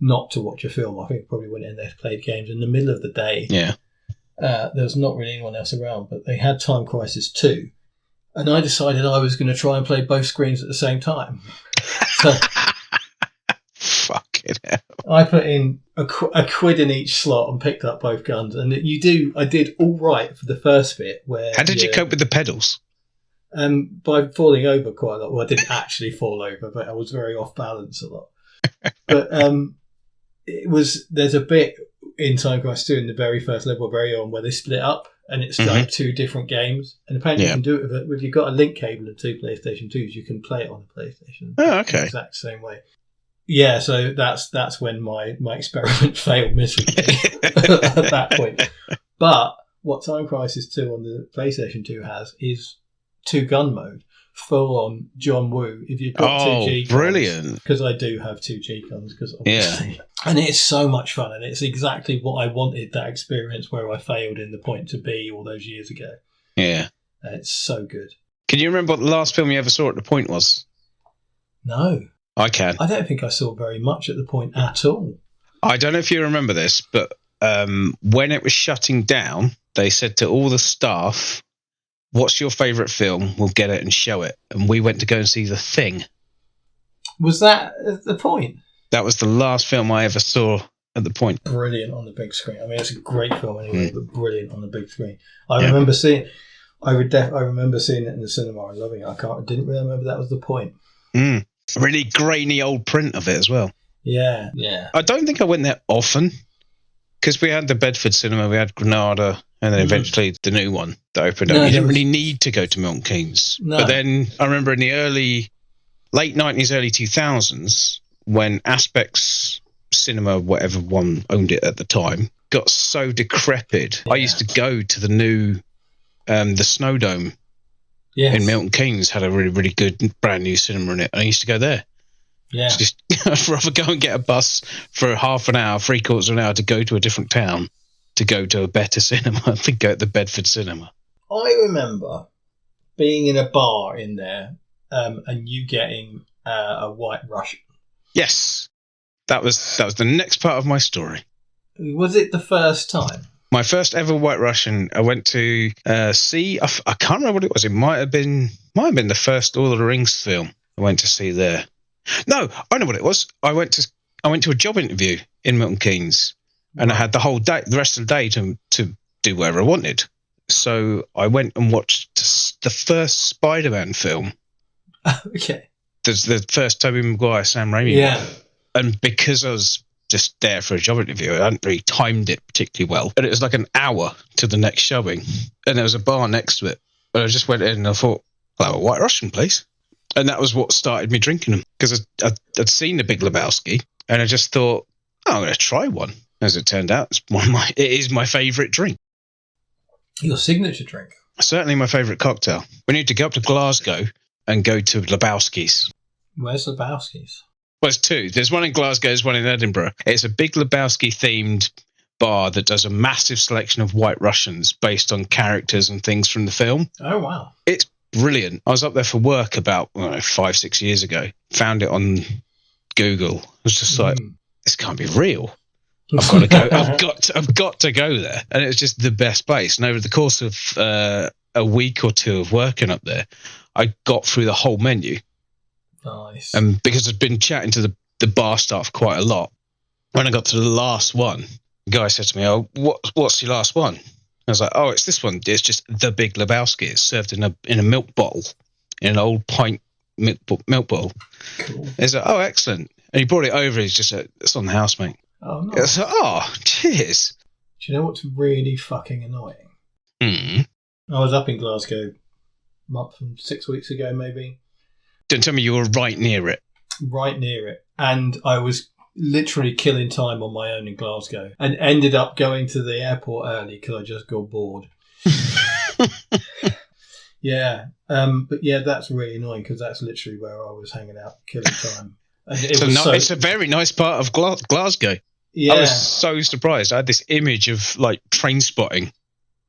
not to watch a film. I think I probably went in there to play games in the middle of the day. Yeah. There was not really anyone else around, but they had Time Crisis 2. And I decided I was going to try and play both screens at the same time. So fucking hell. I put in a quid in each slot and picked up both guns. And I did all right for the first bit. Where how did you cope with the pedals? By falling over quite a lot. Well, I didn't actually fall over, but I was very off balance a lot. But there's a bit in Time Crisis 2 in the very first level, very on, where they split up, and it's like two different games. And apparently you can do it if you've got a link cable and two PlayStation 2s, you can play it on the PlayStation. Oh, okay. The exact same way. Yeah, so that's when my experiment failed miserably at that point. But what Time Crisis 2 on the PlayStation 2 has is two-gun mode, full-on John Woo. If you've got two G-Cons, brilliant. Because I do have two G-Cons, because obviously. Yeah. And it's so much fun, and it's exactly what I wanted that experience where I failed in the Point to be all those years ago. Yeah. It's so good. Can you remember what the last film you ever saw at the Point was? No. I can. I don't think I saw very much at the Point at all. I don't know if you remember this, but when it was shutting down, they said to all the staff, what's your favourite film? We'll get it and show it. And we went to go and see The Thing. Was that at the Point? That was the last film I ever saw at the Point. Brilliant on the big screen. I mean, it's a great film anyway, but brilliant on the big screen. I remember seeing I remember seeing it in the cinema and loving it. I didn't really remember that was the Point. Mm. Really grainy old print of it as well. Yeah, yeah. I don't think I went there often, because we had the Bedford cinema, we had Granada, and then eventually the new one that opened up. You didn't really need to go to Milton Keynes. No. But then I remember in the late 90s, early 2000s, when Aspects Cinema, whatever one owned it at the time, got so decrepit. Yeah. I used to go to the new, the Snowdome in Milton Keynes had a really, really good brand new cinema in it. And I used to go there. Yeah. I'd rather go and get a bus for half an hour, 3/4 of an hour to go to a different town to go to a better cinema than go at the Bedford cinema. I remember being in a bar in there and you getting a White Russian. Yes. That was the next part of my story. Was it the first time? My first ever White Russian, I went to see. I can't remember what it was. It might have been the first Lord of the Rings film I went to see there. No, I know what it was. I went to a job interview in Milton Keynes, and I had the whole day, the rest of the day, to do whatever I wanted. So I went and watched the first Spider-Man film. Okay. The first Tobey Maguire, Sam Raimi. Yeah. And because I was just there for a job interview, I hadn't really timed it particularly well. And it was like an hour to the next showing. And there was a bar next to it. And I just went in and I thought, I'll have a White Russian, please. And that was what started me drinking them. Because I'd seen The Big Lebowski. And I just thought, I'm going to try one. As it turned out, it is my favourite drink. Your signature drink? Certainly my favourite cocktail. We need to go up to Glasgow and go to Lebowski's. Where's Lebowski's? Well, there's two. There's one in Glasgow, there's one in Edinburgh. It's a Big Lebowski-themed bar that does a massive selection of White Russians based on characters and things from the film. Oh, wow. It's brilliant. I was up there for work about 5-6 years ago. Found it on Google. I was just like, this can't be real. I've got to go. I've got to go there. And it was just the best place. And over the course of a week or two of working up there, I got through the whole menu. Nice. And because I'd been chatting to the bar staff quite a lot, when I got to the last one, the guy said to me, "Oh, what's your last one?" I was like, "Oh, it's this one. It's just the Big Lebowski. It's served in a milk bottle, in an old pint milk bottle." Cool. He's like, "Oh, excellent." And he brought it over. He's just like, "It's on the house, mate." Oh, nice. It's like, "Oh, cheers." Do you know what's really fucking annoying? I was up in Glasgow a month and 6 weeks ago, maybe. Don't tell me you were right near it. Right near it. And literally killing time on my own in Glasgow, and ended up going to the airport early because I just got bored. Yeah, but yeah, that's really annoying because that's literally where I was hanging out, killing time. And it's a very nice part of Glasgow. Yeah. I was so surprised. I had this image of like train spotting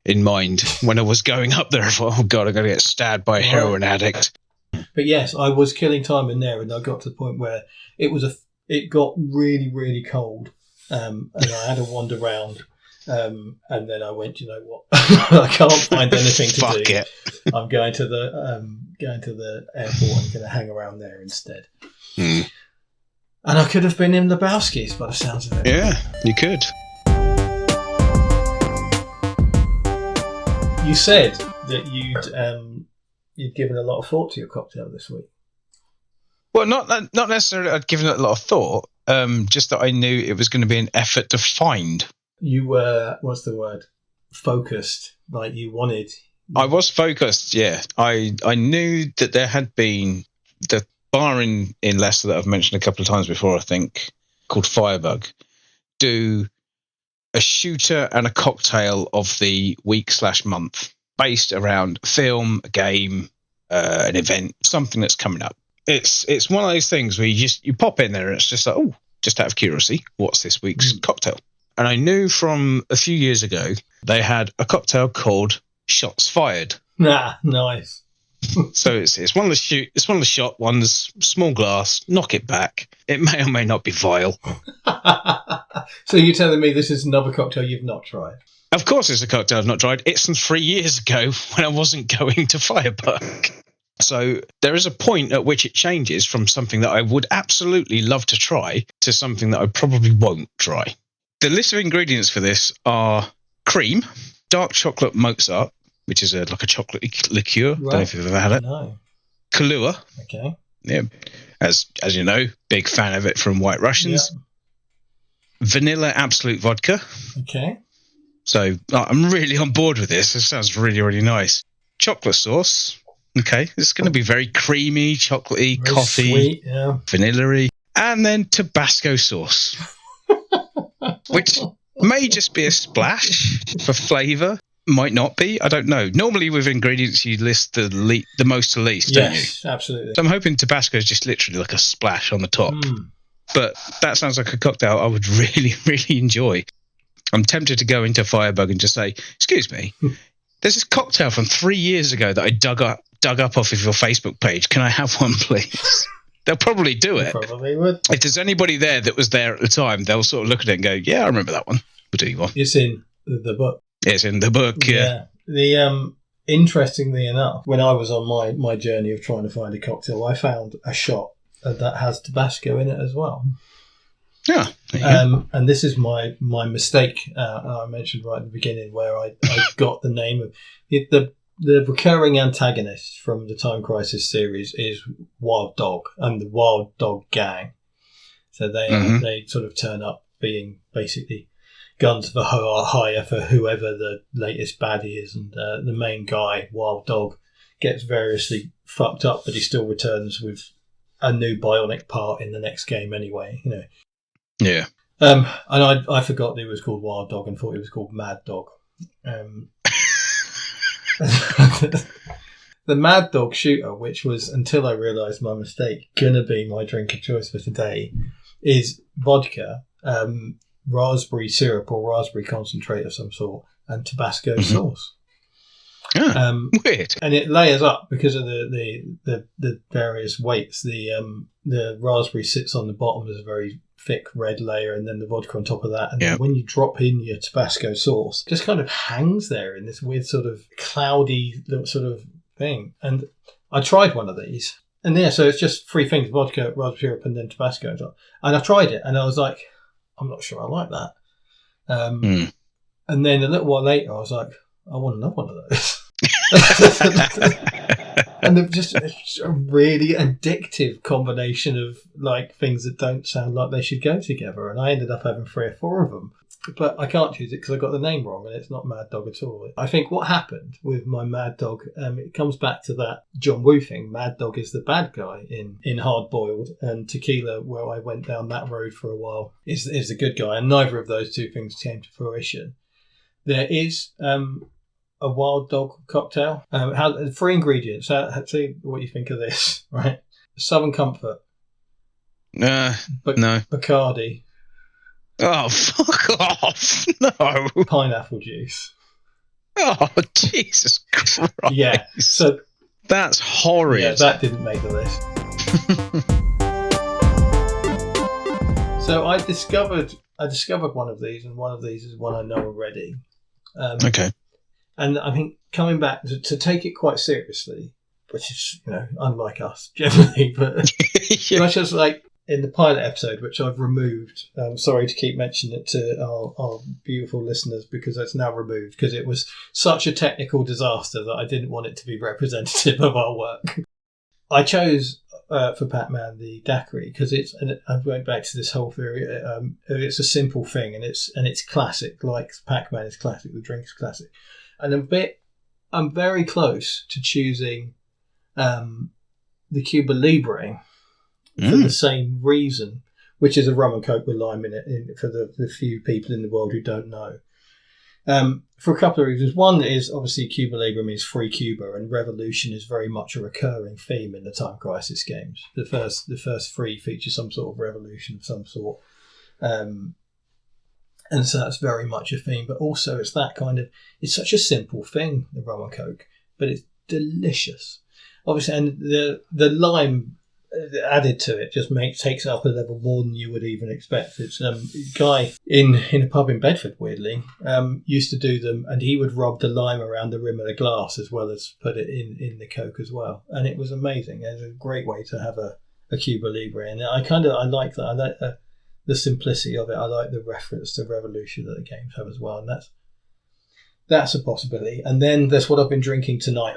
in mind when I was going up there. I thought, oh God, I'm going to get stabbed by a heroin addict. But yes, I was killing time in there, and I got to the point where it got really, really cold, and I had to wander around. And then I went, you know what? I can't find anything to Fuck do. it. I'm going to the airport and going to hang around there instead. Hmm. And I could have been in Lebowski's by the sounds of it. Yeah, you could. You said that you'd given a lot of thought to your cocktail this week. Well, not necessarily I'd given it a lot of thought, just that I knew it was going to be an effort to find. You were, what's the word, focused, like you wanted. I was focused, yeah. I knew that there had been the bar in Leicester that I've mentioned a couple of times before, I think, called Firebug, do a shooter and a cocktail of the week/month based around a film, a game, an event, something that's coming up. It's one of those things where you pop in there and it's just like, oh, just out of curiosity, what's this week's cocktail? And I knew from a few years ago they had a cocktail called Shots Fired. Nice. So it's one of the shot ones, small glass, knock it back. It may or may not be vile. So you're telling me this is another cocktail you've not tried? Of course it's a cocktail I've not tried. It's from 3 years ago when I wasn't going to Firebug. So there is a point at which it changes from something that I would absolutely love to try to something that I probably won't try. The list of ingredients for this are cream, dark chocolate Mozart, which is like a chocolate liqueur. Right. Don't know if you've ever had it. No. Kahlua. Okay. Yeah. As you know, big fan of it from White Russians. Yep. Vanilla Absolute Vodka. Okay. So I'm really on board with this. It sounds really, really nice. Chocolate sauce. Okay. It's going to be very creamy, chocolatey, very coffee, sweet, yeah. Vanilla-y. And then Tabasco sauce, which may just be a splash for flavour. Might not be. I don't know. Normally with ingredients, you list the most to least, don't you? Yes, absolutely. So I'm hoping Tabasco is just literally like a splash on the top. But that sounds like a cocktail I would really, really enjoy. I'm tempted to go into Firebug and just say, excuse me, there's this cocktail from 3 years ago that I dug up off of your Facebook page. Can I have one, please? They'll probably do it. Probably would. If there's anybody there that was there at the time, they'll sort of look at it and go, yeah, I remember that one. We'll do you one. It's in the book. It's in the book, yeah. The interestingly enough, when I was on my journey of trying to find a cocktail, I found a shot that has Tabasco in it as well. Yeah. And this is my mistake I mentioned right at the beginning, where I got the name of it. The recurring antagonist from the Time Crisis series is Wild Dog and the Wild Dog Gang. So they sort of turn up being basically guns for hire for whoever the latest baddie is, and the main guy, Wild Dog, gets variously fucked up, but he still returns with a new bionic part in the next game anyway, you know. Yeah. And I forgot that it was called Wild Dog and thought it was called Mad Dog. The Mad Dog shooter, which was, until I realised my mistake, gonna be my drink of choice for today, is vodka, raspberry syrup or raspberry concentrate of some sort, and Tabasco sauce. Weird. And it layers up because of the various weights. The raspberry sits on the bottom as a very thick red layer, and then the vodka on top of that. And then when you drop in your Tabasco sauce, it just kind of hangs there in this weird sort of cloudy little sort of thing. And I tried one of these. And so it's just three things: vodka, raspberry syrup, and then Tabasco on top. And I tried it, and I was like, I'm not sure I like that. And then a little while later, I was like, I want another one of those. And they're just a really addictive combination of like things that don't sound like they should go together. And I ended up having 3 or 4 of them. but I can't choose it because I got the name wrong, and it's not Mad Dog at all. I think what happened with my Mad Dog, it comes back to that John Woo thing. Mad Dog is the bad guy in Hard Boiled, and Tequila, where I went down that road for a while, is the good guy, and neither of those two things came to fruition. There is a wild dog cocktail. 3 ingredients. See what you think of this, right? Southern Comfort. No. Bacardi. Oh, fuck off. No. Pineapple juice. Oh, Jesus Christ. Yeah. So that's horrid. Yeah, that didn't make the list. So I discovered one of these, and one of these is one I know already. Okay. And I think coming back to take it quite seriously, which is, unlike us generally, but Yeah. much as like in the pilot episode, which I've removed, sorry to keep mentioning it to our beautiful listeners, because it's now removed because it was such a technical disaster that I didn't want it to be representative of our work. I chose for Pac-Man the daiquiri because I'm going back to this whole theory. It's a simple thing, and it's classic, like Pac-Man is classic, the drink is classic. And I'm very close to choosing the Cuba Libre for the same reason, which is a rum and coke with lime in it, for the few people in the world who don't know. For a couple of reasons. One is obviously Cuba Libre means free Cuba, and revolution is very much a recurring theme in the Time Crisis games. The first 3 feature some sort of revolution of some sort. And so that's very much a theme, but also it's that it's such a simple thing, the rum and coke, but it's delicious. Obviously, and the lime added to it just takes it up a level more than you would even expect. It's a guy in a pub in Bedford, weirdly, used to do them, and he would rub the lime around the rim of the glass as well as put it in the coke as well, and it was amazing. It was a great way to have a Cuba Libre, and I like that. I like the simplicity of it. I like the reference to revolution that the games have as well, and that's a possibility. And then there's what I've been drinking tonight,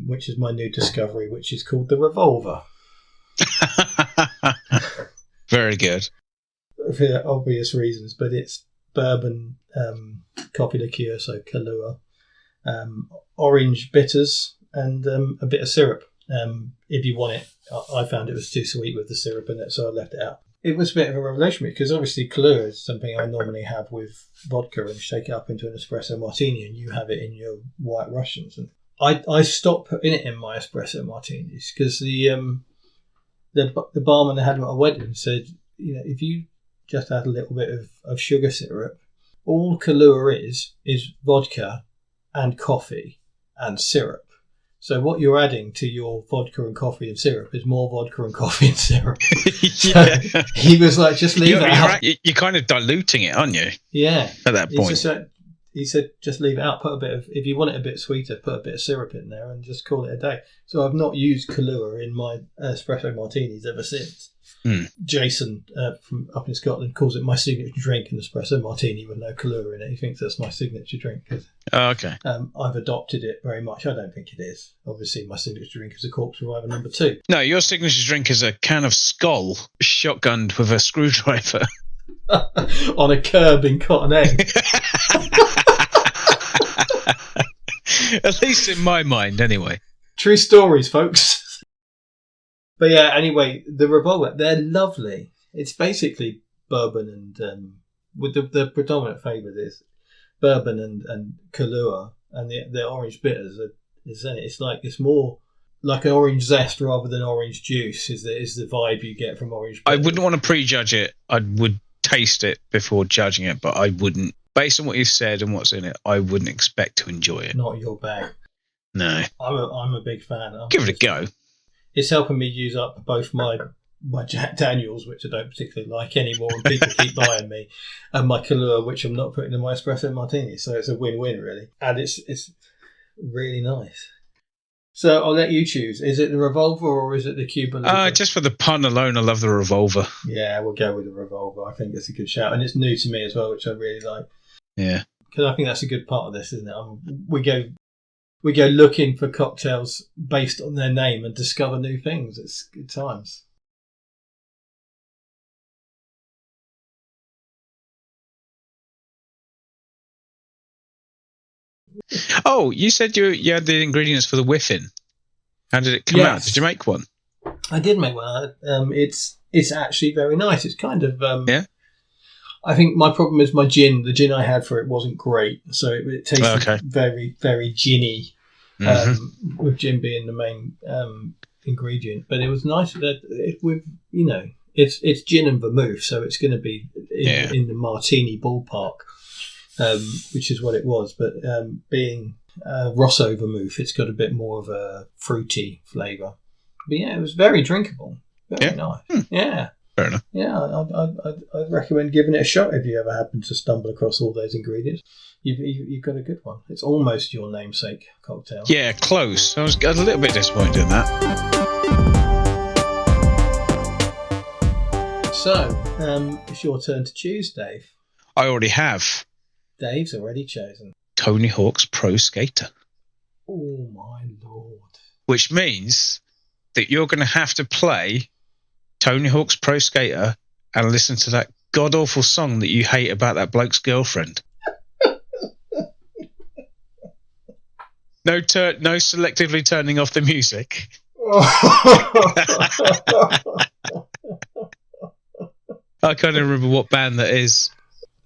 which is my new discovery, which is called the Revolver. Very good. For obvious reasons, but it's bourbon, coffee liqueur, so Kahlua, orange bitters, and a bit of syrup. If you want it, I found it was too sweet with the syrup in it, so I left it out. It was a bit of a revelation because obviously Kahlua is something I normally have with vodka and shake it up into an espresso martini, and you have it in your White Russians. And I stopped putting it in my espresso martinis because the barman that had them at a wedding said, if you just add a little bit of sugar syrup, all Kahlua is vodka and coffee and syrup. So what you're adding to your vodka and coffee and syrup is more vodka and coffee and syrup. Yeah. So he was like, just leave it out. You're kind of diluting it, aren't you? Yeah. At that point. He said, just leave it out. If you want it a bit sweeter, put a bit of syrup in there and just call it a day. So I've not used Kahlua in my espresso martinis ever since. Jason from up in Scotland calls it my signature drink, an espresso martini with no Kahlua in it. He thinks that's my signature drink. Okay. I've adopted it very much. I don't think it is. Obviously, my signature drink is a Corpse Reviver number 2. No, your signature drink is a can of Skull shotgunned with a screwdriver. On a curb in Cotton Egg. At least in my mind, anyway. True stories, folks. But yeah, anyway, the Revolver, they're lovely. It's basically bourbon and with the predominant flavour is bourbon and Kahlua, and the orange bitters is in it. It's more like an orange zest rather than orange juice. Is the vibe you get from orange bitters. I wouldn't want to prejudge it. I would taste it before judging it, but I wouldn't. Based on what you've said and what's in it, I wouldn't expect to enjoy it. Not your bag. No. I'm a big fan. Give it a go. It's helping me use up both my Jack Daniels, which I don't particularly like anymore, and people keep buying me, and my Kahlua, which I'm not putting in my espresso martini. So it's a win-win, really. And it's really nice. So I'll let you choose. Is it the Revolver or is it the Cuban? Just for the pun alone, I love the Revolver. Yeah, we'll go with the Revolver. I think it's a good shout. And it's new to me as well, which I really like. Yeah. Because I think that's a good part of this, isn't it? We go looking for cocktails based on their name and discover new things. It's good times. Oh, you said you had the ingredients for the whiffin. How did it come out? Did you make one? I did make one. It's actually very nice. It's kind of yeah. I think my problem is my gin. The gin I had for it wasn't great, so it tasted very, very ginny. With gin being the main ingredient, but it was nice that it's gin and vermouth, so it's going to be in the martini ballpark, which is what it was. But being Rosso vermouth, it's got a bit more of a fruity flavour. But yeah, it was very drinkable, very nice. Yeah, fair enough. Yeah, I'd recommend giving it a shot if you ever happen to stumble across all those ingredients. You've got a good one. It's almost your namesake cocktail. Yeah, close. I was a little bit disappointed in that. So, it's your turn to choose, Dave. I already have. Dave's already chosen. Tony Hawk's Pro Skater. Oh, my Lord. Which means that you're going to have to play Tony Hawk's Pro Skater and listen to that god-awful song that you hate about that bloke's girlfriend. No selectively turning off the music. I can't even remember what band that is.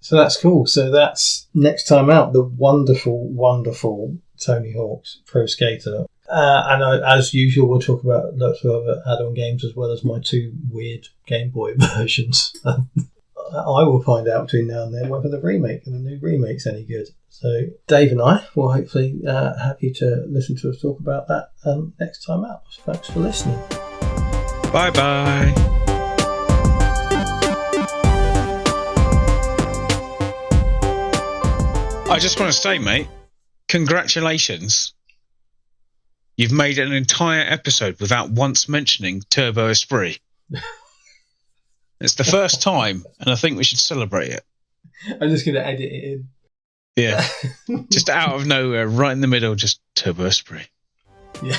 So that's cool. So that's next time out, the wonderful, wonderful Tony Hawk's Pro Skater. And as usual, we'll talk about lots of other add-on games as well as my two weird Game Boy versions. I will find out between now and then whether the new remake's any good. So Dave and I will hopefully have you to listen to us talk about that next time out. Thanks for listening. Bye-bye. I just want to say, mate, congratulations. You've made an entire episode without once mentioning Turbo Esprit. It's the first time, and I think we should celebrate it. I'm just going to edit it in. Yeah. Just out of nowhere, right in the middle, just Turbo Esprit. Yeah.